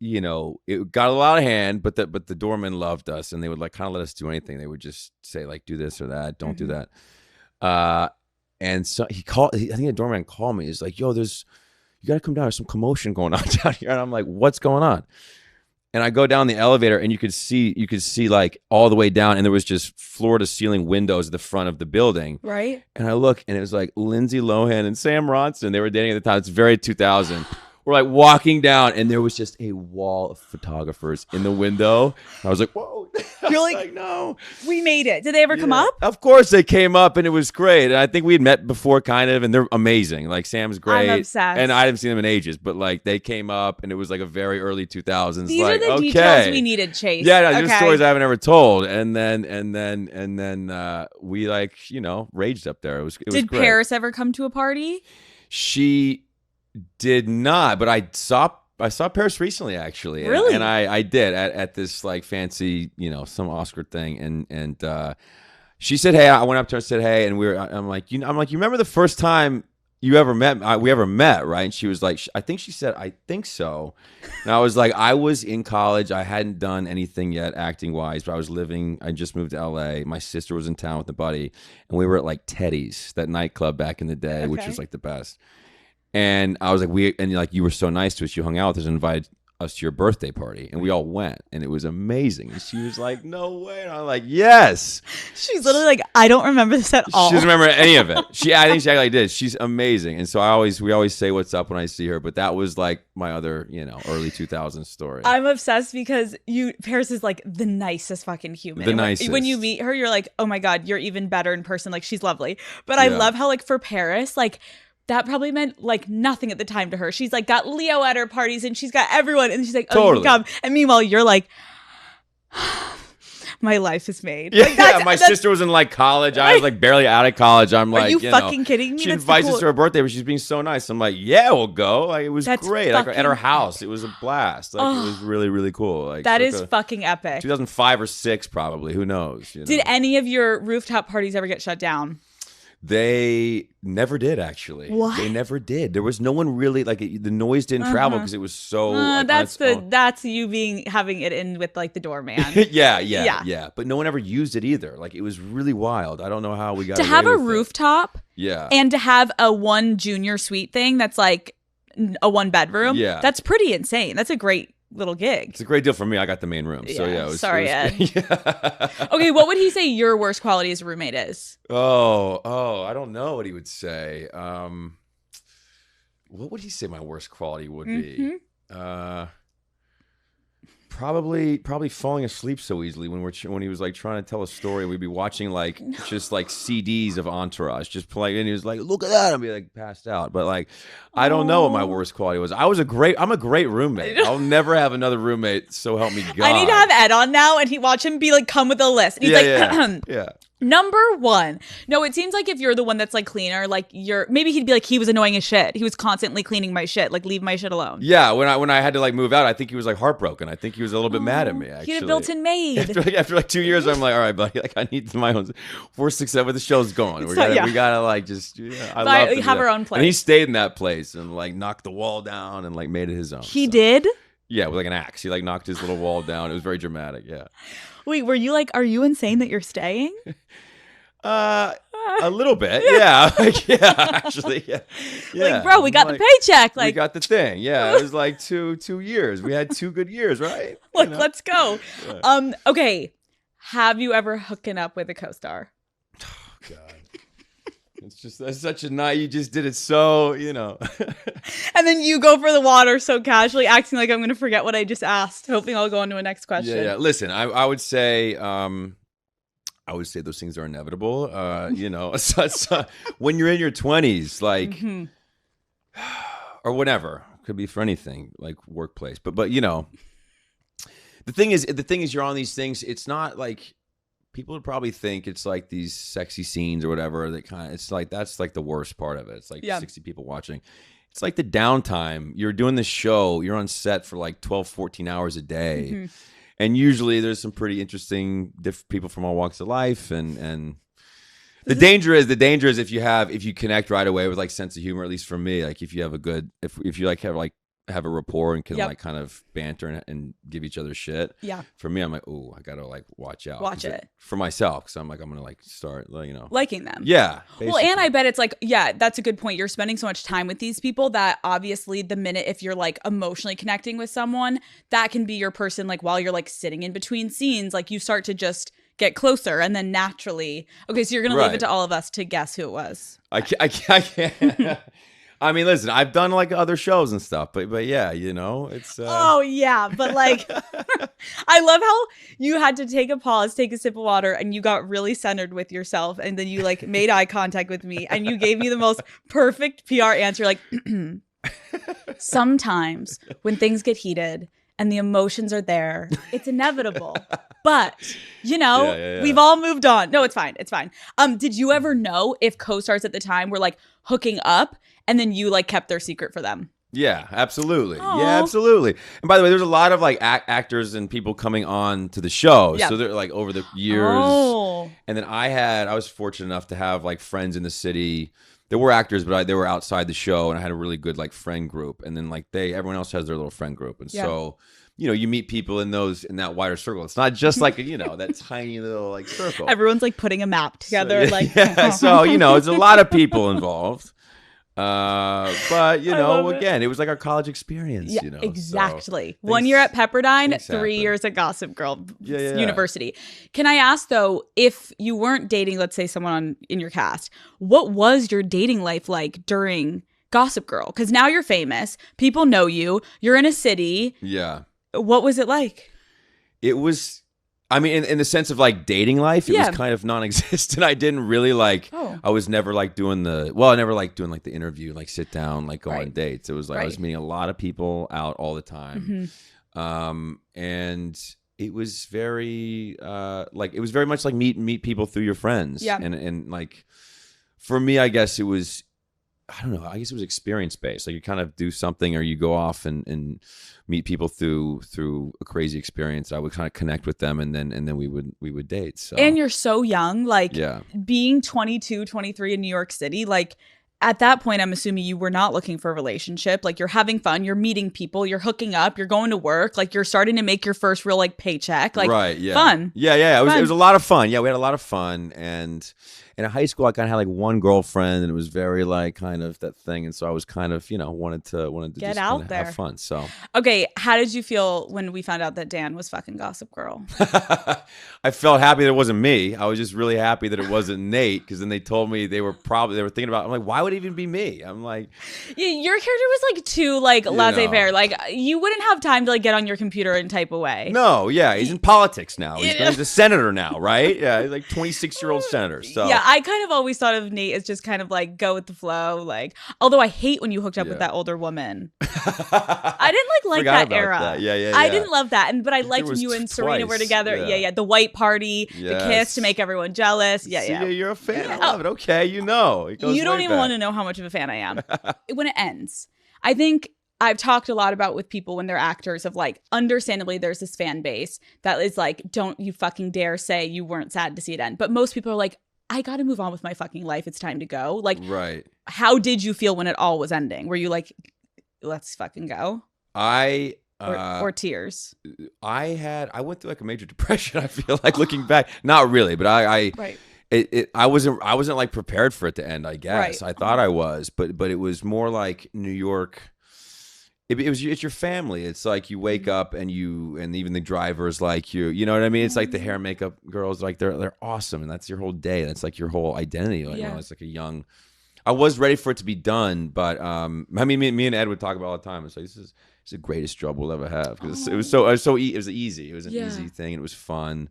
it got a lot of hand, but the doorman loved us, and they would kind of let us do anything. They would just say do this or that, don't do that. And so I think the doorman called me. He's like, yo, you got to come down. There's some commotion going on down here. And I'm like, what's going on? And I go down the elevator, and you could see all the way down, and there was just floor to ceiling windows at the front of the building. Right. And I look, and it was Lindsay Lohan and Sam Ronson. They were dating at the time. It's very 2000. We're walking down, and there was just a wall of photographers in the window. I was like, whoa. You're like, no. We made it. Did they ever come up? Of course they came up, and it was great. And I think we had met before, kind of, and they're amazing. Sam's great. I'm obsessed. And I haven't seen them in ages, but they came up, and it was a very early 2000s. These are the details we needed, Chace. Yeah, these are stories I haven't ever told. And then we raged up there. It was Did great. Paris ever come to a party? She did not, but I saw Paris recently, actually. Really? And I did at this fancy, some Oscar thing, and she said, hey. I went up to her and said, hey, and I'm like, you remember the first time we ever met, right? And she was like, I think she said, I think so. And I was like, I was in college. I hadn't done anything yet acting wise, but I just moved to LA. My sister was in town with a buddy, and we were at Teddy's, that nightclub back in the day, which was the best. And I was like, you were so nice to us. You hung out with us and invited us to your birthday party. And we all went. And it was amazing. And she was like, no way. And I'm like, yes. She's literally like, I don't remember this at all. She doesn't remember any of it. I think she actually did. She's amazing. And so we always say what's up when I see her. But that was my other, early 2000s story. I'm obsessed because Paris is the nicest fucking human. The nicest. When you meet her, you're like, oh my God, you're even better in person. She's lovely. But I love how for Paris, that probably meant nothing at the time to her. She's got Leo at her parties, and she's got everyone, and she's like, oh, totally. You can come. And meanwhile, you're like, my life is made. Yeah, my sister was in college. I was barely out of college. I'm like, are you fucking kidding me? She invites us to her birthday, but she's being so nice. I'm like, yeah, we'll go. It was great. At her house, it was a blast. It was really, really cool. That is fucking epic. 2005 or 6, probably. Who knows? Did any of your rooftop parties ever get shut down? They never did, actually. What? They never did. There was no one really the noise didn't travel because it was so. That's you having it in with the doorman. yeah. But no one ever used it either. It was really wild. I don't know how we got to have a rooftop. Yeah. And to have a 1 junior suite thing that's like a 1 bedroom. Yeah. That's pretty insane. That's a great little gig. It's a great deal for me. I got the main room. So yeah. Sorry, Ed. Okay, what would he say your worst quality as a roommate is? Oh, I don't know what he would say. What would he say my worst quality would be? Probably falling asleep so easily when he was like trying to tell a story. We'd be watching just like CDs of Entourage, just playing, and he was like, "Look at that!" I'd be like passed out. But like, I don't know what my worst quality was. I'm a great roommate. I'll never have another roommate. So help me God. I need to have Ed on now, and watch him be like, come with a list. And he's yeah. Number 1. No, it seems like if you're the one that's like cleaner, like maybe he'd be like, he was annoying as shit. He was constantly cleaning my shit. Like, leave my shit alone. Yeah, when I had to like move out, I think he was like heartbroken. I think he was a little bit mad at me. Actually, he had a built-in maid. After like 2 years, I'm like, all right, buddy, like I need my own. We're 6, 7. The show's going. We gotta like just. I love to have our own place. And he stayed in that place and like knocked the wall down and like made it his own. He did. Yeah, with like an axe. He like knocked his little wall down. It was very dramatic. Yeah. Wait, were you like, are you insane that you're staying? A little bit, yeah. Actually, yeah. Like, bro, we got the paycheck. Like, we got the thing. Yeah, it was like 2 years. We had 2 good years, right? Like, let's go. Yeah. Okay. Have you ever hooking up with a co-star? Oh God, that's such a night. You just did it so, And then you go for the water so casually, acting like I'm going to forget what I just asked, hoping I'll go on to a next question. Yeah. Listen, I would say. I would say those things are inevitable. When you're in your 20s, like, or whatever, could be for anything, like workplace. But the thing is, you're on these things. It's not like people would probably think it's like these sexy scenes or whatever. It's like that's like the worst part of it. It's like 60 people watching. It's like the downtime. You're doing this show. You're on set for like 12, 14 hours a day. Mm-hmm. And usually there's some pretty interesting people from all walks of life, and the danger is if you connect right away with like sense of humor, at least for me, like if you have if you like have a rapport and can like kind of banter and give each other shit. Yeah. For me, I'm like, oh, I gotta like watch out. Watch it for myself, because I'm gonna like start liking them. Yeah. Basically. Well, and I bet it's like, yeah, that's a good point. You're spending so much time with these people that obviously the minute if you're like emotionally connecting with someone, that can be your person. Like while you're like sitting in between scenes, like you start to just get closer, and then naturally. Okay, so you're gonna leave it to all of us to guess who it was. I can't. I mean, listen, I've done like other shows and stuff, but yeah, it's. Oh yeah, but like, I love how you had to take a pause, take a sip of water, and you got really centered with yourself, and then you like made eye contact with me, and you gave me the most perfect PR answer. Like, sometimes when things get heated and the emotions are there, it's inevitable. But we've all moved on. No, it's fine. It's fine. Did you ever know if co-stars at the time were like hooking up? And then you like kept their secret for them? Yeah, absolutely. Aww. Yeah, absolutely. And by the way, there's a lot of like actors and people coming on to the show. Yeah. So they're like over the years. Oh. And then I was fortunate enough to have like friends in the city. There were actors, but they were outside the show, and I had a really good like friend group. And then like everyone else has their little friend group. And so, you meet people in that wider circle. It's not just like, that tiny little like circle. Everyone's like putting a map together. So, it's a lot of people involved. But again, it was like our college experience. Yeah, exactly. So 1 year at Pepperdine, 3 years at Gossip Girl University. Can I ask though, if you weren't dating, let's say someone in your cast, what was your dating life like during Gossip Girl? Because now you're famous, people know you, you're in a city. Yeah. What was it like? It was. I mean, in the sense of like dating life, it was kind of non-existent. I didn't really like. Oh. I was never like doing I never like doing like the interview, like sit down, like go on dates. It was like I was meeting a lot of people out all the time, and it was very it was very much like meet people through your friends. Yeah, and like for me, I guess it was. I don't know. I guess it was experience based. Like you kind of do something, or you go off and meet people through a crazy experience. I would kind of connect with them, and then we would date. So. And you're so young, like being 22, 23 in New York City. Like at that point, I'm assuming you were not looking for a relationship. Like you're having fun, you're meeting people, you're hooking up, you're going to work. Like you're starting to make your first real like paycheck. Like fun. Yeah. It was a lot of fun. Yeah, we had a lot of fun, and in high school, I kind of had like one girlfriend, and it was very like kind of that thing. And so I was kind of, wanted to get just out there, have fun. So okay, how did you feel when we found out that Dan was fucking Gossip Girl? I felt happy that it wasn't me. I was just really happy that it wasn't Nate, because then they told me they were thinking about. I'm like, why would it even be me? I'm like, your character was like too like laissez-faire. Like you wouldn't have time to like get on your computer and type away. No, yeah, he's in politics now. He's a senator now, right? Yeah, he's like 26-year-old senator. So yeah, I kind of always thought of Nate as just kind of like go with the flow. Like, although I hate when you hooked up with that older woman. I didn't like that era. That. Yeah. I didn't love that, but I liked when you and Serena were together. Yeah. The white party, the kiss to make everyone jealous. Yeah. You're a fan. I love it. Okay, you don't even want to know how much of a fan I am. When it ends, I think I've talked a lot about with people when they're actors of like, understandably, there's this fan base that is like, don't you fucking dare say you weren't sad to see it end. But most people are like, I got to move on with my fucking life. It's time to go. Like, right. How did you feel when it all was ending? Were you like, let's fucking go? Or tears? I went through like a major depression. I feel like looking back, not really, but I wasn't like prepared for it to end. I guess I thought I was, but it was more like New York. It's your family. It's like you wake up and even the drivers like you know what I mean? It's like the hair and makeup girls, like they're awesome. And that's your whole day. That's like your whole identity. Like, it's like I was ready for it to be done, but I mean, me and Ed would talk about it all the time. It's like, it's the greatest job we'll ever have. Because it was easy. It was an easy thing. And it was fun.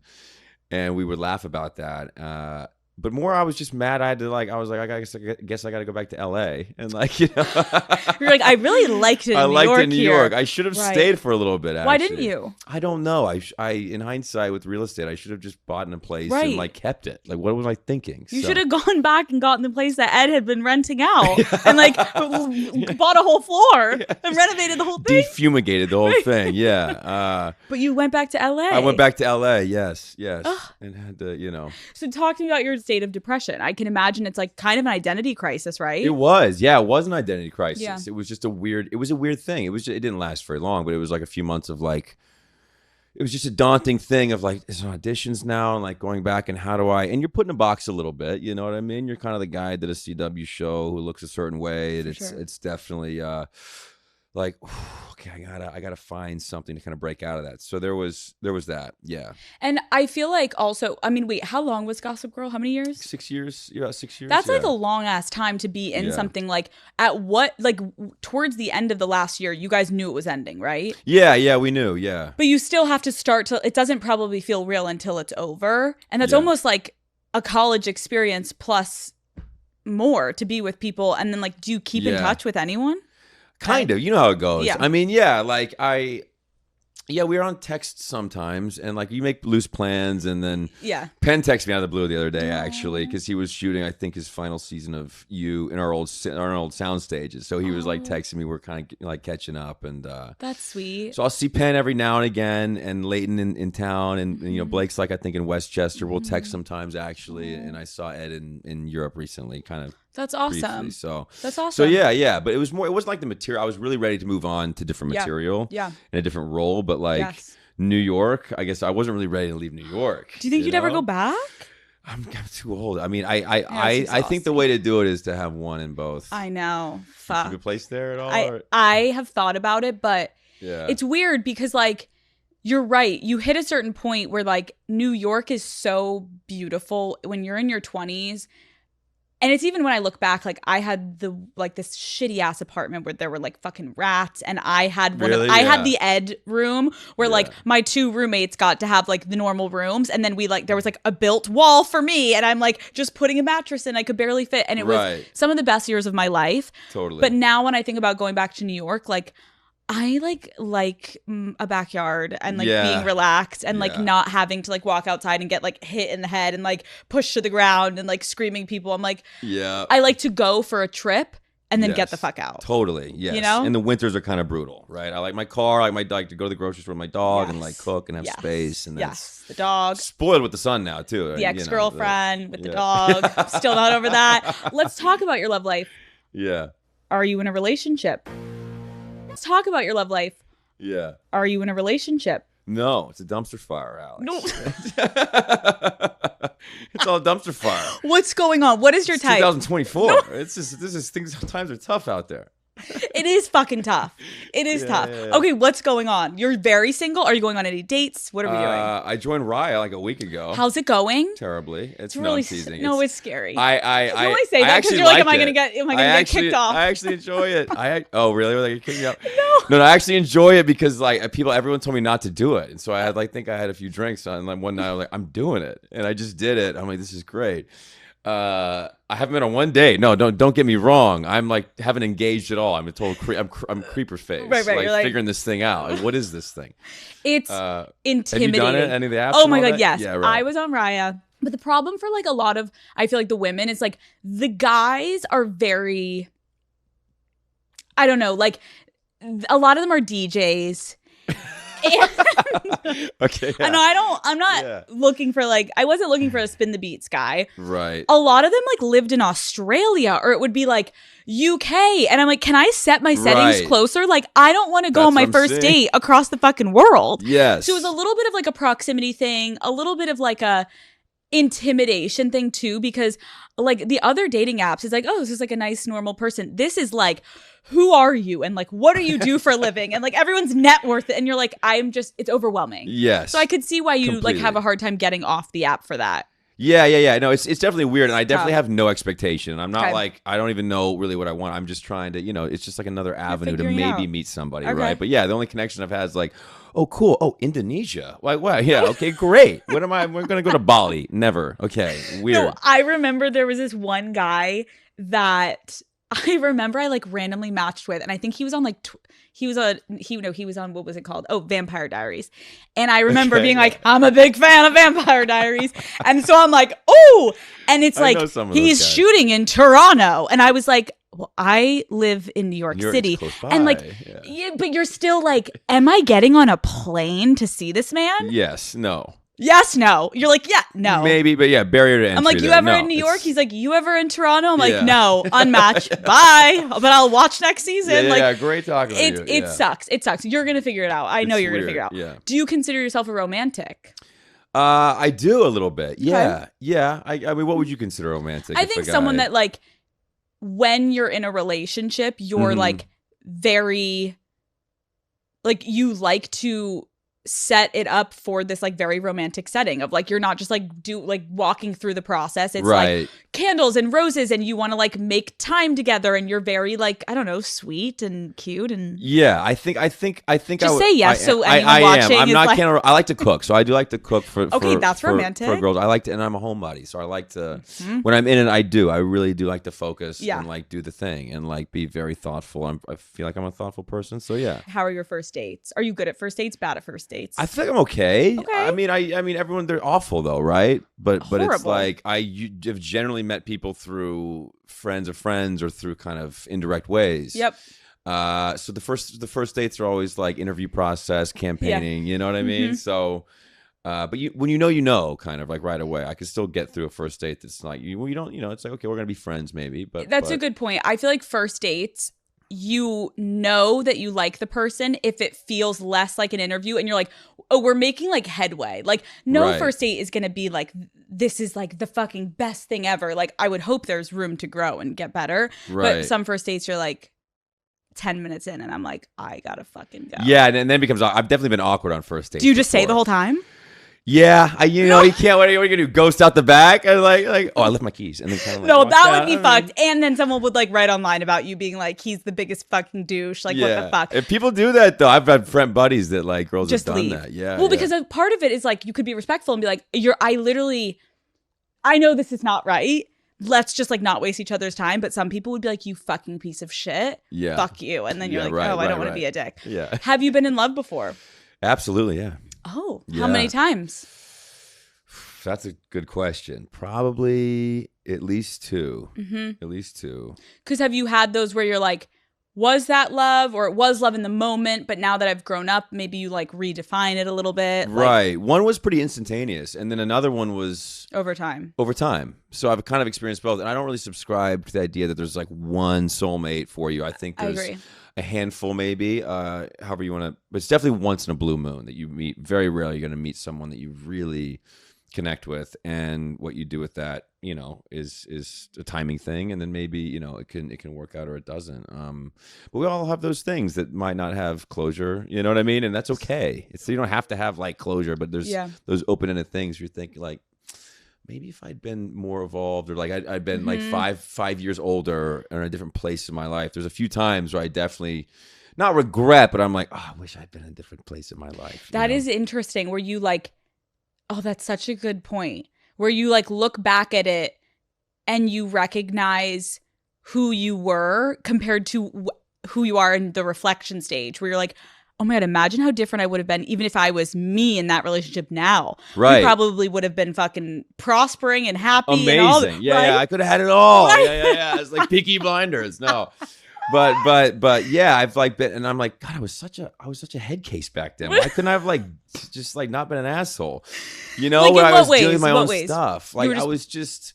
And we would laugh about that. But more, I was just mad. I guess I got to go back to LA and like, you're like, I really liked it. I liked it in New York. I should have stayed for a little bit. Actually. Why didn't you? I don't know. I in hindsight with real estate, I should have just bought in a place and like kept it. Like, what was I thinking? You should have gone back and gotten the place that Ed had been renting out and like bought a whole floor and renovated the whole thing. Defumigated the whole thing. Yeah. But you went back to LA. I went back to LA. Yes. And had to, So talk to me about your state of depression. I can imagine it's like kind of an identity crisis, right? It was. Yeah, it was an identity crisis. Yeah. It was just a weird thing. It didn't last very long, but it was like a few months of like, it was just a daunting thing of like, there's auditions now and like going back and and you're put in a box a little bit, you know what I mean? You're kind of the guy that a CW show who looks a certain way. And it's definitely like, okay, I gotta find something to kind of break out of that. So there was that, yeah. And I feel like also, I mean, wait, how long was Gossip Girl? How many years? 6 years. Yeah, 6 years. That's like a long ass time to be in something. Like towards the end of the last year, you guys knew it was ending, right? Yeah, we knew, yeah. But you still have to start it doesn't probably feel real until it's over, and that's almost like a college experience plus more to be with people. And then like, do you keep in touch with anyone? Kind of, you know how it goes. Yeah. I mean, like we were on text sometimes, and like you make loose plans, and then Penn texted me out of the blue the other day actually because he was shooting, I think, his final season of You in our old sound stages. So he was like texting me. We're kind of like catching up, and that's sweet. So I'll see Penn every now and again, and Leighton in town, and Blake's like I think in Westchester. We'll text sometimes actually, and I saw Ed in Europe recently, kind of. That's awesome. Briefly, so that's awesome. So yeah, but it wasn't like the material. I was really ready to move on to different material, in a different role. But like New York, I guess I wasn't really ready to leave New York. Do you think you'd ever go back? I'm too old. I mean, I think the way to do it is to have one in both. I know. Fuck. Keep a place there at all? I have thought about it, but it's weird because like. You're right. You hit a certain point where like New York is so beautiful when you're in your 20s. And it's even when I look back, like I had this shitty ass apartment where there were like fucking rats, and I had I had the Ed room where like my two roommates got to have like the normal rooms, and then there was like a built wall for me, and I'm like just putting a mattress in, I could barely fit, and it was some of the best years of my life. Totally. But now when I think about going back to New York, like I like a backyard and like being relaxed and like not having to like walk outside and get like hit in the head and like pushed to the ground and like screaming people. I'm like, I like to go for a trip and then get the fuck out. Totally. Yes. You know? And the winters are kind of brutal, right? I like my car. I like my dog to go to the grocery store with my dog and like cook and have space. And the dog. Spoiled with the sun now too. The ex-girlfriend with the dog. Still not over that. Let's talk about your love life. Yeah. Are you in a relationship? Let's talk about your love life. Yeah. Are you in a relationship? No, it's a dumpster fire, Alex. No. It's all dumpster fire. What's going on? What is your type? 2024. No. It's just times are tough out there. It is fucking tough. It is tough. Yeah. Okay, what's going on? You're very single? Are you going on any dates? What are we doing? I joined Raya like a week ago. How's it going? Terribly. It's really teasing. No, it's scary. I only say that because you're like, am I gonna get kicked off? I actually enjoy it. Oh really? Like you kicked me off? No, I actually enjoy it because like everyone told me not to do it, and so I think I had a few drinks, and like one night I was like, I'm doing it, and I just did it. I'm like, this is great. I haven't been on one date. No, don't get me wrong. I'm like haven't engaged at all. I'm a total I'm creeper face. Right. Like figuring this thing out. Like, what is this thing? It's intimidating. Have you done it? Any of the apps? Oh my god, yes. Yeah, right. I was on Raya. But the problem for like a lot of, I feel like the women is like the guys are very, I don't know, like a lot of them are DJs. Okay. Yeah. And I'm not looking for like, I wasn't looking for a spin the beats guy. Right. A lot of them like lived in Australia, or it would be like UK. And I'm like, can I set my settings closer? Like, I don't want to go on my first date across the fucking world. Yes. So it was a little bit of like a proximity thing, a little bit of like a intimidation thing too, because like the other dating apps is like, oh, this is like a nice normal person. This is like, who are you? And like, what do you do for a living? And like everyone's net worth, and you're like, it's overwhelming. Yes. So I could see why you like have a hard time getting off the app for that. Yeah. No, it's definitely weird, and I definitely have no expectation. I'm not like, I don't even know really what I want. I'm just trying to, it's just like another avenue to maybe meet somebody, right? But yeah, the only connection I've had is like, oh, cool. Oh, Indonesia. Like, wow. Yeah. Okay, great. We're going to go to Bali. Never. Okay. Weird. No, I remember there was this one guy that I like randomly matched with, and I think he was on like, he was on, what was it called? Oh, Vampire Diaries. And I remember being like, I'm a big fan of Vampire Diaries. And so I'm like, oh, and it's like, he's shooting in Toronto. And I was like, well, I live in New York City. And like, but you're still like, am I getting on a plane to see this man? Yes, no. Yes, no. You're like, yeah, no. Maybe, but yeah, barrier to entry. I'm like, you ever in New York? He's like, you ever in Toronto? I'm like, no, unmatched. Bye. But I'll watch next season. Yeah, great talking to you. It sucks. It sucks. You're going to figure it out. I know you're going to figure it out. Yeah. Do you consider yourself a romantic? I do a little bit. Yeah. Okay. Yeah. I mean, what would you consider romantic? I think someone that like, when you're in a relationship, you're like very, like you like to set it up for this like very romantic setting of like, you're not just like walking through the process. It's like candles and roses, and you want to like make time together, and you're very like, I don't know, sweet and cute. And I think just say yes. So anyone watching I'm not I like to cook, so I do like to cook for that's romantic for girls. I like to, and I'm a homebody, so I like to when I'm in it, I really do like to focus and like do the thing and like be very thoughtful. I feel like I'm a thoughtful person, so yeah. How are your first dates? Are you good at first dates? Bad at first dates? I feel like I'm okay. I mean, everyone, they're awful though, right? But it's like you have generally met people through friends of friends or through kind of indirect ways. Yep. So the first dates are always like interview process, campaigning. You know what I mean? So, but when you know, kind of like right away, I can still get through a first date. That's like you don't, it's like, okay, we're gonna be friends maybe. But that's a good point. I feel like first dates, you know that you like the person if it feels less like an interview, and you're like, oh, we're making like headway. Like no first date is going to be like, this is like the fucking best thing ever. Like I would hope there's room to grow and get better. But some first dates you're like 10 minutes in and I'm like, I gotta fucking go. Yeah. And then it becomes, I've definitely been awkward on first dates. Do you just say the whole time? Yeah, you can't. What are you gonna do? Ghost out the back and like, oh, I left my keys, and then kind of like, no, that would be fucked. And then someone would like write online about you being like, he's the biggest fucking douche. Like, what the fuck? If people do that though, I've had friend buddies that like girls just have done that. Yeah. Well, because a part of it is like you could be respectful and be like, I know this is not right. Let's just like not waste each other's time. But some people would be like, you fucking piece of shit. Yeah. Fuck you. And then you're like, I don't want to be a dick. Yeah. Have you been in love before? Absolutely. Yeah. Oh, how many times? That's a good question. Probably at least two. At least two. Because have you had those where you're like, was that love, or it was love in the moment, but now that I've grown up, maybe you like redefine it a little bit? Right. One was pretty instantaneous, and then another one was over time. So I've kind of experienced both, and I don't really subscribe to the idea that there's like one soulmate for you. I think there's a handful, maybe, however you want to. But it's definitely once in a blue moon that you meet. Very rarely you're going to meet someone that you really connect with, and what you do with that, you know, is a timing thing, and then maybe, you know, it can work out or it doesn't. But we all have those things that might not have closure, you know what I mean? And that's okay. You don't have to have like closure, but there's those open-ended things you're thinking like, maybe if I'd been more evolved, or like I'd been like 5 years older or in a different place in my life. There's a few times where I definitely not regret, but I'm like, oh, I wish I'd been in a different place in my life. That is interesting, where you like, oh, that's such a good point, where you like look back at it and you recognize who you were compared to who you are in the reflection stage, where you're like, oh my God, imagine how different I would have been even if I was me in that relationship now. Right. We probably would have been fucking prospering and happy. Amazing. And all, yeah, I could have had it all. Right? Yeah. It's like Peaky Blinders. No. But yeah, I've like been, and I'm like, God, I was such a head case back then. Why couldn't I have like just like not been an asshole? You know, like, when I was dealing with my own stuff. Like I was just,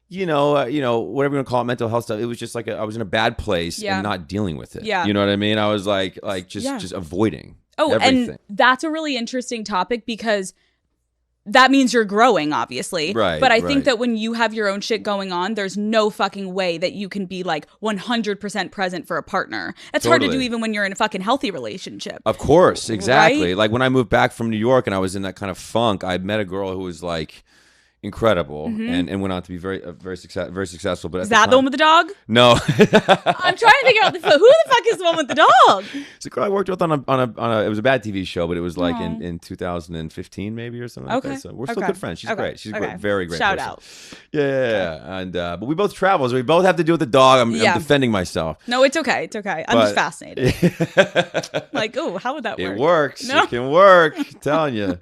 you know, whatever you want to call it, mental health stuff. It was just like I was in a bad place and not dealing with it. Yeah. You know what I mean? I was like just avoiding everything. And that's a really interesting topic, because that means you're growing, obviously. Right. But I think that when you have your own shit going on, there's no fucking way that you can be like 100% present for a partner. That's hard to do even when you're in a fucking healthy relationship. Of course. Exactly. Right? Like when I moved back from New York and I was in that kind of funk, I met a girl who was like incredible and went on to be very successful. But is that the one with the dog? No. I'm trying to figure out who the fuck is the one with the dog? It's a girl I worked with on a it was a bad TV show, but it was like in 2015 maybe or something like that. So we're still good friends. She's great. She's a very great Shout person. Out. Yeah. And but we both travel, so we both have to deal with the dog. I'm defending myself. No, it's okay. I'm just fascinated. Like, oh, how would that work? It works. No? It can work. I'm telling you.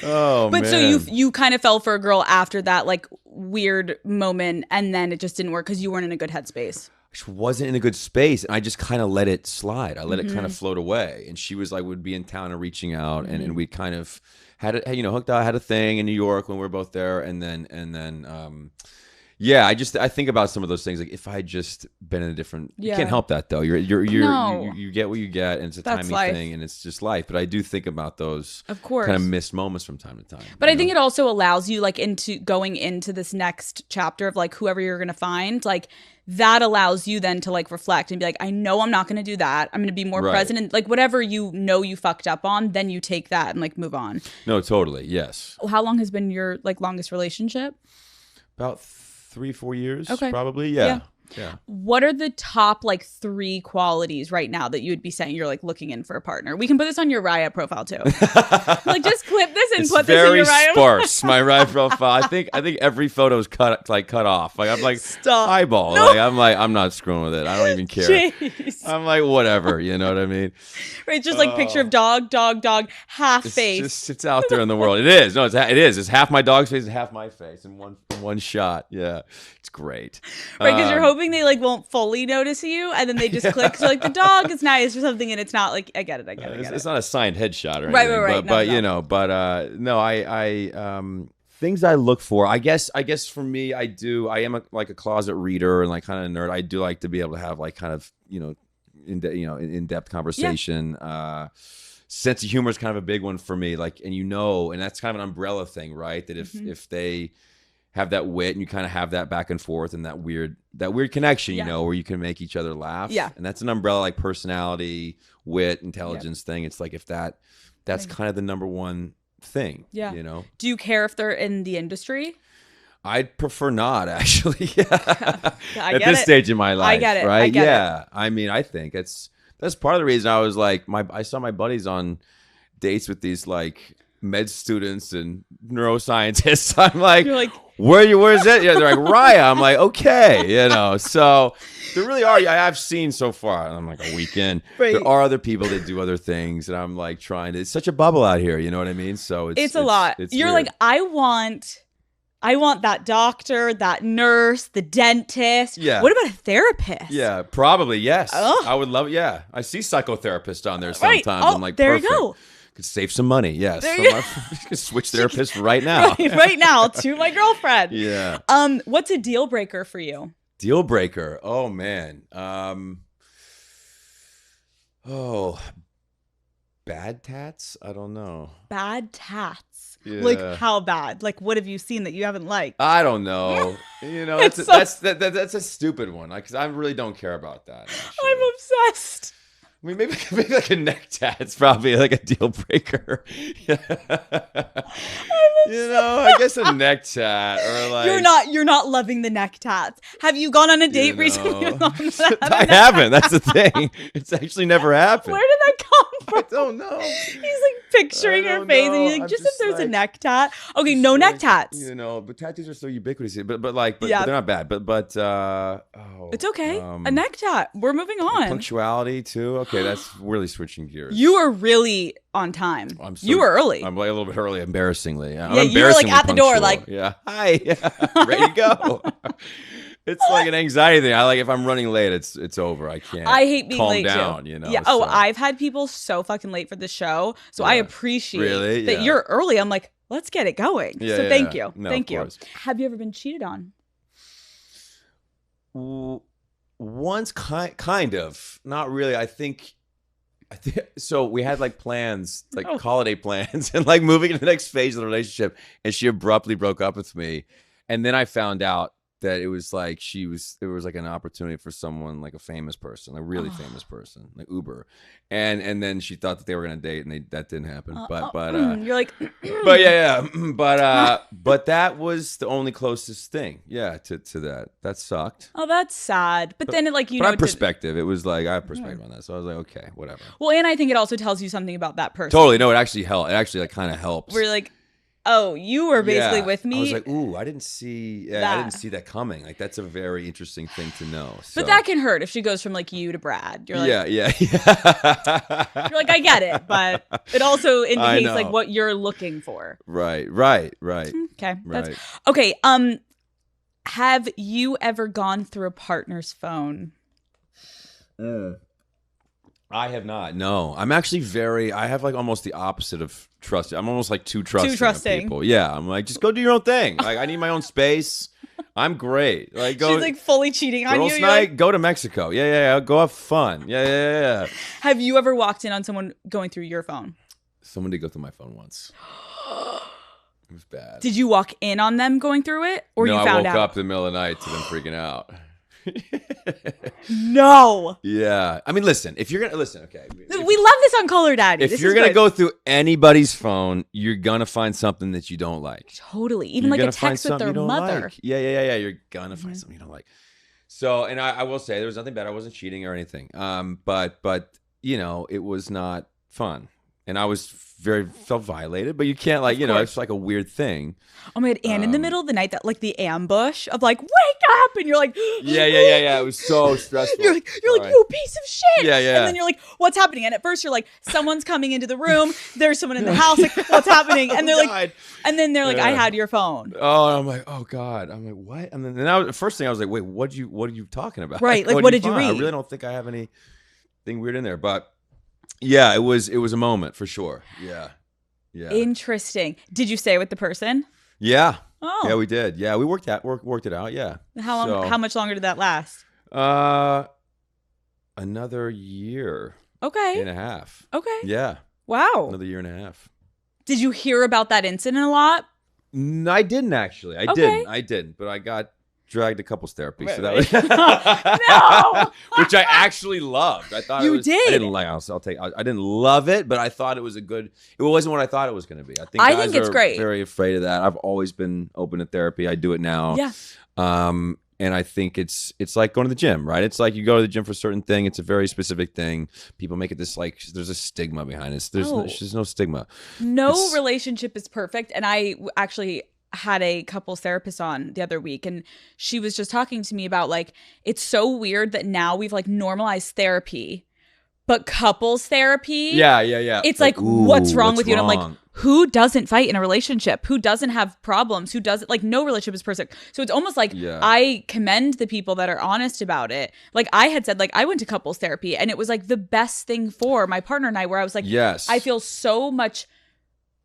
Oh, but man. So you kind of fell for a girl after that like weird moment, and then it just didn't work because you weren't in a good headspace. I just wasn't in a good space, and I just kind of let it slide. I let it kind of float away, and she was like would be in town and reaching out, and we kind of had it, you know, hooked out, had a thing in New York when we were both there, and then yeah, I think about some of those things. Like if I had just been in a different, you can't help that though. You get what you get, and it's a timing thing, and it's just life. But I do think about those, of course, kind of missed moments from time to time. But I think it also allows you like into going into this next chapter of like whoever you're gonna find, like that allows you then to like reflect and be like, I know I'm not gonna do that. I'm gonna be more present, and like whatever you know you fucked up on, then you take that and like move on. No, totally, yes. How long has been your like longest relationship? About 3-4 years, probably. Yeah. What are the top like 3 qualities right now that you would be saying you're like looking in for a partner? We can put this on your Raya profile too. Like just clip this and put this in your Raya. It's very sparse. My Raya profile. I think every photo is cut off. Like I'm like eyeball. No. Like I'm not screwing with it. I don't even care. Jeez. I'm like whatever. You know what I mean? Right. Just like picture of dog, half face. It's out there in the world. It is. No, it is. It's half my dog's face and half my face in one shot. Yeah. It's great. Right, because you're hoping they like won't fully notice you, and then they just click. So like the dog is nice or something, and it's not like I get it. It's not a signed headshot or anything. Right. But you know, no, I things I look for. I guess for me, I am a closet reader and like kind of nerd. I do like to be able to have like kind of in-depth conversation. Yeah. Sense of humor is kind of a big one for me. Like, and that's kind of an umbrella thing, right? That if they have that wit and you kind of have that back and forth and that weird connection, you know, where you can make each other laugh. Yeah. And that's an umbrella like personality, wit, intelligence thing. It's like that's kind of the number one thing. Yeah. You know? Do you care if they're in the industry? I'd prefer not, actually. At this stage in my life. I get it. Right? I mean, I think that's part of the reason I was like I saw my buddies on dates with these like med students and neuroscientists. I'm like, where's that? Yeah, they're like Raya. I'm like, okay, you know. So there really are. I have seen so far. I'm like a weekend. Right. There are other people that do other things, and I'm like trying to. It's such a bubble out here. You know what I mean? So it's a lot. You're weird. Like, I want that doctor, that nurse, the dentist. Yeah. What about a therapist? Yeah, probably yes. Oh. I would love it. Yeah, I see psychotherapists on there sometimes. Right. Oh, I'm like, there perfect. You go. Could save some money, yes. You could switch therapists right now. right now to my girlfriend. Yeah. What's a deal breaker for you? Deal breaker. Oh man. Bad tats? I don't know. Bad tats. Yeah. Like how bad? Like what have you seen that you haven't liked? I don't know. That's a stupid one. Because I really don't care about that. Actually. I'm obsessed. I mean, maybe like a neck tat's probably like a deal breaker. I guess a neck tat or like you're not loving the neck tats. Have you gone on a date recently? I haven't. That's the thing. It's actually never happened. Where did that come from? I don't know. He's like picturing her face, and he's like, just if there's a neck tat. Okay, no neck tats. But tattoos are so ubiquitous. But they're not bad. But it's okay. A neck tat. We're moving on. Punctuality too. Okay, that's really switching gears. You are really on time. You were early. I'm like a little bit early, embarrassingly. Yeah, you were like at the door, like hi, ready to go. It's like an anxiety thing. I like if I'm running late, it's over. I can't. I hate being late down, too. Yeah. Oh, I've had people so fucking late for the show, so I appreciate that you're early. I'm like, let's get it going. Yeah, so thank you, no, thank you. Have you ever been cheated on? Once, kind of. Not really. I think so. We had like plans, like holiday plans, and like moving into the next phase of the relationship, and she abruptly broke up with me, and then I found out that it was like there was like an opportunity for someone like a famous person, a really famous person, like Uber, and then she thought that they were gonna date, and that didn't happen. You're like, but that was the only closest thing, to that. That sucked. Oh, that's sad. But then it like I have perspective. It was like I have perspective on that, so I was like, okay, whatever. Well, and I think it also tells you something about that person. Totally, no, it actually helped. It actually like kind of helps. We're like, oh, you were basically with me. I was like, ooh, I didn't see that coming. Like, that's a very interesting thing to know. So. But that can hurt if she goes from like you to Brad. You're like, yeah. You're like, I get it, but it also indicates like what you're looking for. Right. Okay. Right. Okay. Have you ever gone through a partner's phone? I have not. No, I'm actually I have like almost the opposite of trust. I'm almost like too trusting of people. Yeah, I'm like, just go do your own thing. Like, I need my own space. I'm great. Like, she's like fully cheating on you. Girls' night, go to Mexico. Yeah. Go have fun. Yeah. Have you ever walked in on someone going through your phone? Someone did go through my phone once. It was bad. Did you walk in on them going through it, or you found out? No, I woke up in the middle of the night to them freaking out. No. Yeah. I mean, listen, if you're going to listen, okay. We love this on Color Daddy. If you're going to go through anybody's phone, you're going to find something that you don't like. Totally. Even like a text with their mother. Like. Yeah. You're going to find something you don't like. So, and I will say there was nothing bad. I wasn't cheating or anything. But it was not fun. And I was felt violated, but you can't it's like a weird thing. Oh my God. And in the middle of the night, that like the ambush of like, wake up. And you're like, yeah. It was so stressful. You're like, you piece of shit. Yeah. And then you're like, what's happening? And at first you're like, someone's coming into the room. There's someone in the house. Like, what's happening? And they're like, I had your phone. Oh, and I'm like, oh God. I'm like, what? And then the first thing I was like, wait, what are you talking about? Right. Like, what did you read? I really don't think I have anything weird in there, but yeah, it was a moment for sure. Yeah. Interesting. Did you stay with the person? Yeah. Oh. Yeah, we did. Yeah, we worked it out. Yeah. How long? How much longer did that last? Another year. Okay. And a half. Okay. Yeah. Wow. Another year and a half. Did you hear about that incident a lot? I didn't actually. I didn't. But I got dragged to couples therapy, so that was no, which I actually loved. I thought you did. I didn't like. I didn't love it, but I thought it was a good. It wasn't what I thought it was going to be. I think it's great. Very afraid of that. I've always been open to therapy. I do it now. Yeah. And I think it's like going to the gym, right? It's like you go to the gym for a certain thing. It's a very specific thing. People make it this like there's a stigma behind it. There's no stigma. No relationship is perfect, and I actually had a couples therapist on the other week, and she was just talking to me about like it's so weird that now we've like normalized therapy, but couples therapy, yeah, it's like what's wrong with you? And I'm like, who doesn't fight in a relationship? Who doesn't have problems? Who doesn't like no relationship is perfect. So it's almost like I commend the people that are honest about it. Like I had said, like I went to couples therapy, and it was like the best thing for my partner and I, where I was like, yes, I feel so much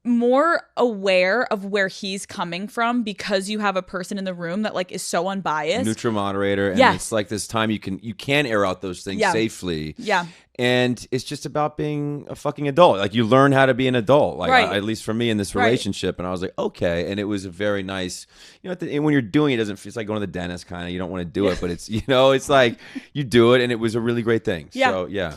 more aware of where he's coming from because you have a person in the room that like is so unbiased. Neutral moderator. And it's like this time you can air out those things safely. Yeah. And it's just about being a fucking adult. Like you learn how to be an adult, like at least for me in this relationship. And I was like, okay. And it was a very nice, and when you're doing it, it's like going to the dentist kind of, you don't want to do it, but it's, it's like you do it. And it was a really great thing. Yeah. So yeah.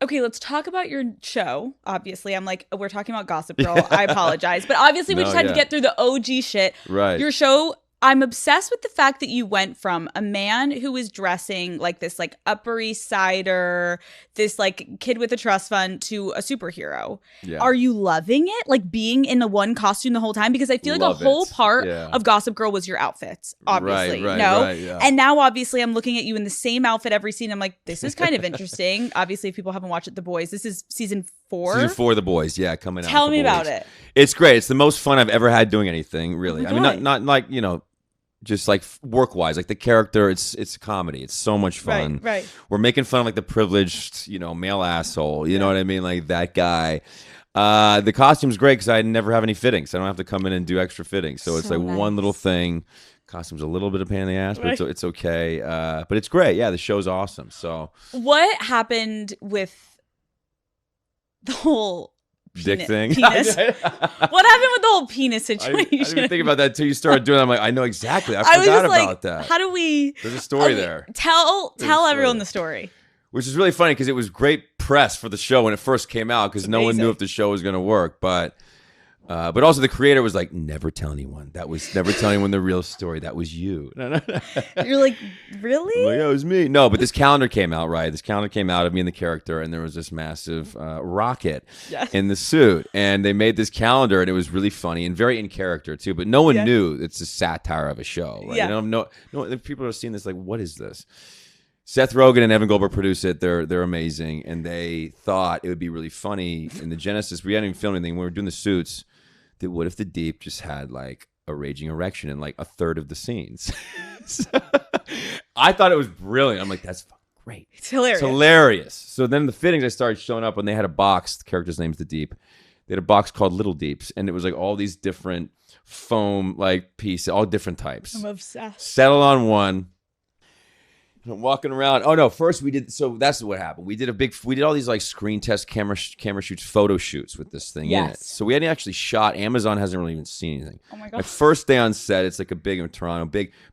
Okay, let's talk about your show. Obviously, we're talking about Gossip Girl. I apologize. But obviously, we just had to get through the OG shit. Right. Your show, I'm obsessed with the fact that you went from a man who was dressing like this like Upper East Sider, this like kid with a trust fund to a superhero. Yeah. Are you loving it? Like being in the one costume the whole time? Because I feel like a whole part of Gossip Girl was your outfits, obviously. Right, And now obviously I'm looking at you in the same outfit every scene. I'm like, this is kind of interesting. Obviously, if people haven't watched it, The Boys, this is season 4. Season 4 of The Boys, coming out. Tell me about it. It's great. It's the most fun I've ever had doing anything, really. I mean, not like, just like work-wise, like the character, it's a comedy. It's so much fun. Right. We're making fun of like the privileged, male asshole. You know what I mean? Like that guy. The costume's great because I never have any fittings. I don't have to come in and do extra fittings. So it's like nice. One little thing. Costume's a little bit of pain in the ass, but it's okay. But it's great. Yeah, the show's awesome. So what happened with the whole dick thing? Penis. What happened with the whole penis situation? I didn't even think about that until you started doing it. I'm like, I know exactly. I forgot about that. How do we? There's a story there. Tell everyone the story. Which is really funny because it was great press for the show when it first came out because no one knew if the show was going to work. But also the creator was like, never tell anyone. That was never tell anyone the real story. That was you. You're like, really? I'm like, yeah, it was me. No, but this calendar came out, right? This calendar came out of me and the character, and there was this massive rocket in the suit. And they made this calendar, and it was really funny and very in character, too. But no one knew it's a satire of a show, right? Yeah. No, people are seeing this like, what is this? Seth Rogen and Evan Goldberg produce it. They're amazing. And they thought it would be really funny in the Genesis. We hadn't even filmed anything. When we were doing the suits, that what if the Deep just had like a raging erection in like a third of the scenes? So, I thought it was brilliant. I'm like, that's fucking great. It's hilarious. It's hilarious. So then the fittings I started showing up when they had a box. The character's name's the Deep. They had a box called Little Deeps, and it was like all these different foam like pieces, all different types. I'm obsessed. Settle on one. I'm walking around. Oh no! First we did. So that's what happened. We did all these like screen test camera shoots, photo shoots with this thing in it. So we hadn't actually shot. Amazon hasn't really even seen anything. Oh my god! My first day on set, it's like a big in Toronto,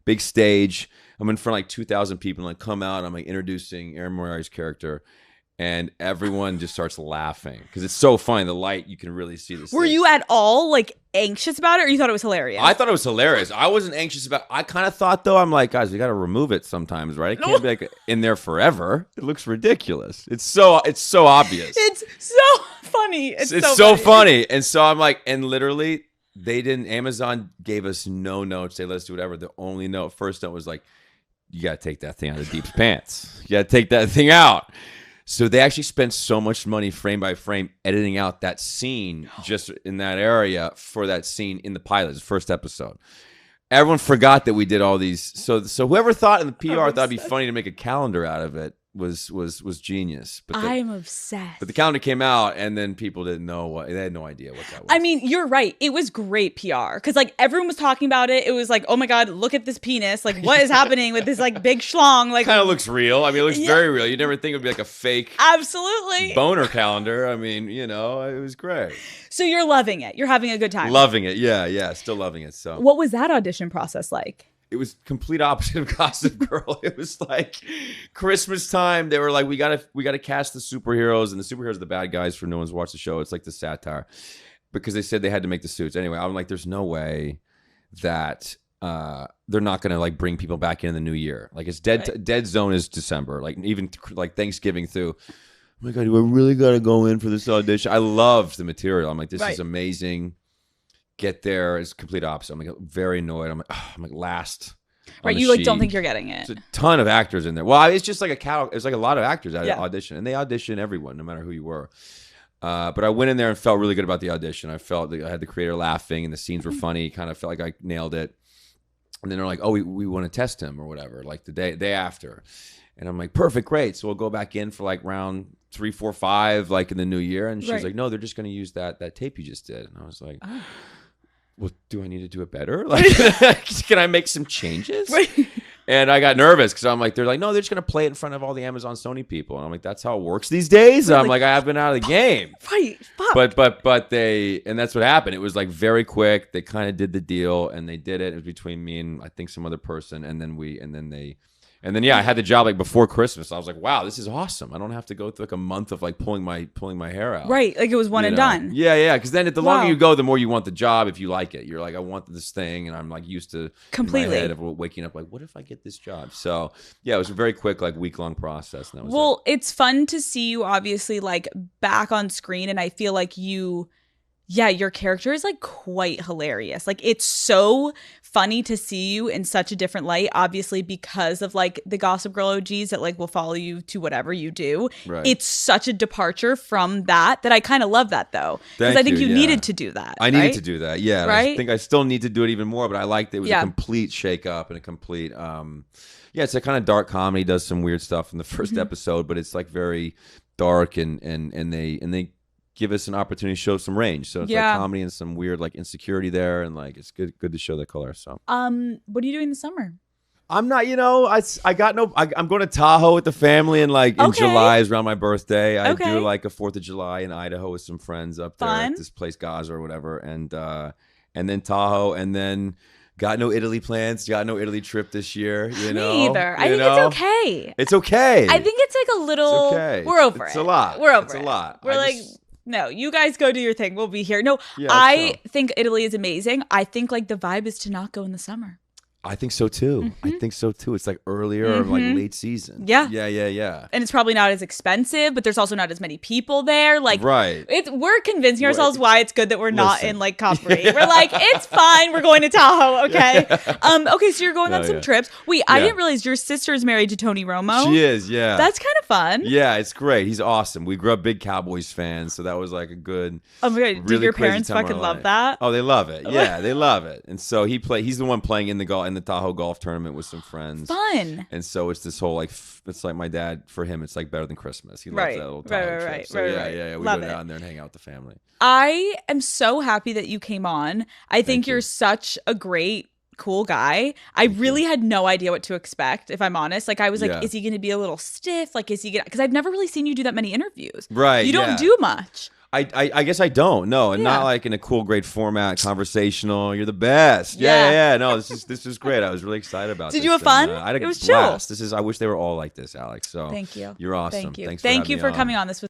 big stage. I'm in front of like 2,000 people, and I come out. I'm like introducing Aaron Moriarty's character, and everyone just starts laughing because it's so funny. The light, you can really see this. Were you at all like anxious about it, or you thought it was hilarious? I thought it was hilarious. I wasn't anxious about it. I kind of thought, though, I'm like, guys, we got to remove it sometimes, right? It can't be like in there forever. It looks ridiculous. It's so obvious. It's so funny. It's so funny. And so I'm like, and literally, Amazon gave us no notes. They let us do whatever. The only first note was like, you got to take that thing out of Deep's pants. You got to take that thing out. So they actually spent so much money frame by frame editing out that scene just in that area for that scene in the pilot, the first episode. Everyone forgot that we did all these. So whoever thought in the PR thought it'd be funny to make a calendar out of it was genius. But I'm obsessed. But the calendar came out, and then people didn't know they had no idea what that was. I mean, you're right. It was great PR because like everyone was talking about it. It was like, oh my god, look at this penis! Like, what is happening with this like big schlong? Like, kind of looks real. I mean, it looks very real. You never think it would be like a fake, absolutely boner calendar. I mean, it was great. So you're loving it. You're having a good time. Loving it. Yeah, still loving it. So, what was that audition process like? It was complete opposite of Gossip Girl. It was like Christmas time. They were like, we gotta cast the superheroes, and the superheroes are the bad guys for no one's watched the show. It's like the satire because they said they had to make the suits. Anyway, I'm like, there's no way that they're not gonna like bring people back in the new year. Like it's dead zone is December. Like even like Thanksgiving through. Oh my god, do I really gotta go in for this audition? I loved the material. I'm like, this is amazing. Get there is complete opposite. I'm like very annoyed. I'm like last. Right, you like don't think you're getting it. There's a ton of actors in there. Well, it's just like it's like a lot of actors at audition, and they audition everyone, no matter who you were. But I went in there and felt really good about the audition. I felt that I had the creator laughing, and the scenes were funny. Kind of felt like I nailed it. And then they're like, "Oh, we want to test him or whatever." Like the day after, and I'm like, "Perfect, great." So we'll go back in for like round 3, 4, 5 like in the new year, and she's like, no, they're just going to use that tape you just did. And I was like, well, do I need to do it better? Like, can I make some changes? And I got nervous because I'm like, they're like, no, they're just going to play it in front of all the Amazon Sony people. And I'm like, that's how it works these days? And I'm like, I have been out of the game. Fuck. But and that's what happened. It was like very quick. They kind of did the deal and they did it. It was between me and I think some other person. And then I had the job like before Christmas. I was like, wow, this is awesome. I don't have to go through like a month of like pulling my hair out. Right. Like it was one and done. Yeah. Because then the longer you go, the more you want the job if you like it. You're like, I want this thing. And I'm like used to completely in my head of waking up like, what if I get this job? So yeah, it was a very quick like week-long process. And that was it's fun to see you obviously like back on screen. And I feel like your character is like quite hilarious. Like it's so funny to see you in such a different light, obviously because of like the Gossip Girl OGs that like will follow you to whatever you do. Right. It's such a departure from that I kind of love that though. Because I think you needed to do that. I needed to do that. Yeah. Right? I think I still need to do it even more, but I liked it. It was a complete shake up and a complete it's a kind of dark comedy, does some weird stuff in the first episode, but it's like very dark and they give us an opportunity to show some range. So it's like comedy and some weird like insecurity there, and like it's good to show that color. So what are you doing this summer? I'm not, I'm going to Tahoe with the family and like in July is around my birthday. I do like a 4th of July in Idaho with some friends up there at this place Gaza or whatever, and then Tahoe, and then got no Italy plans. Got no Italy trip this year. Me either. I think it's okay. It's okay. I think it's like a little. It's okay. We're over it. It's a lot. We're over it. It's a lot. We're no, you guys go do your thing. We'll be here. No, I think Italy is amazing. I think like the vibe is to not go in the summer. I think so too. I think so too. It's like earlier or like late season. Yeah. Yeah. And it's probably not as expensive, but there's also not as many people there. Like, right. We're convincing ourselves why it's good that we're not in like Capri. We're like, it's fine. We're going to Tahoe. Okay. Okay. So you're going on some trips. Wait, I didn't realize your sister's married to Tony Romo. She is. Yeah. That's kind of fun. Yeah. It's great. He's awesome. We grew up big Cowboys fans. So that was like a good. Oh my God. Did your parents fucking love that? Oh, they love it. Yeah. They love it. And so he's the one playing in the Tahoe golf tournament with some friends. Fun. And so it's this whole like it's like my dad, for him it's like better than Christmas. He loves that little Tahoe trip. So yeah. We go down there and hang out with the family. I am so happy that you came on. I think you're such a great cool guy. I really had no idea what to expect, if I'm honest. Like I was like, is he going to be a little stiff? Like is he gonna, because I've never really seen you do that many interviews. Right. You don't do much. I guess I don't. No, and not like in a cool, great format, conversational. You're the best. Yeah. No, this is great. I was really excited about this. Did you have fun? I had a it was blast. chill. I wish they were all like this, Alex. So thank you. You're awesome. Thank you. Thanks Thank you for on. coming on. This was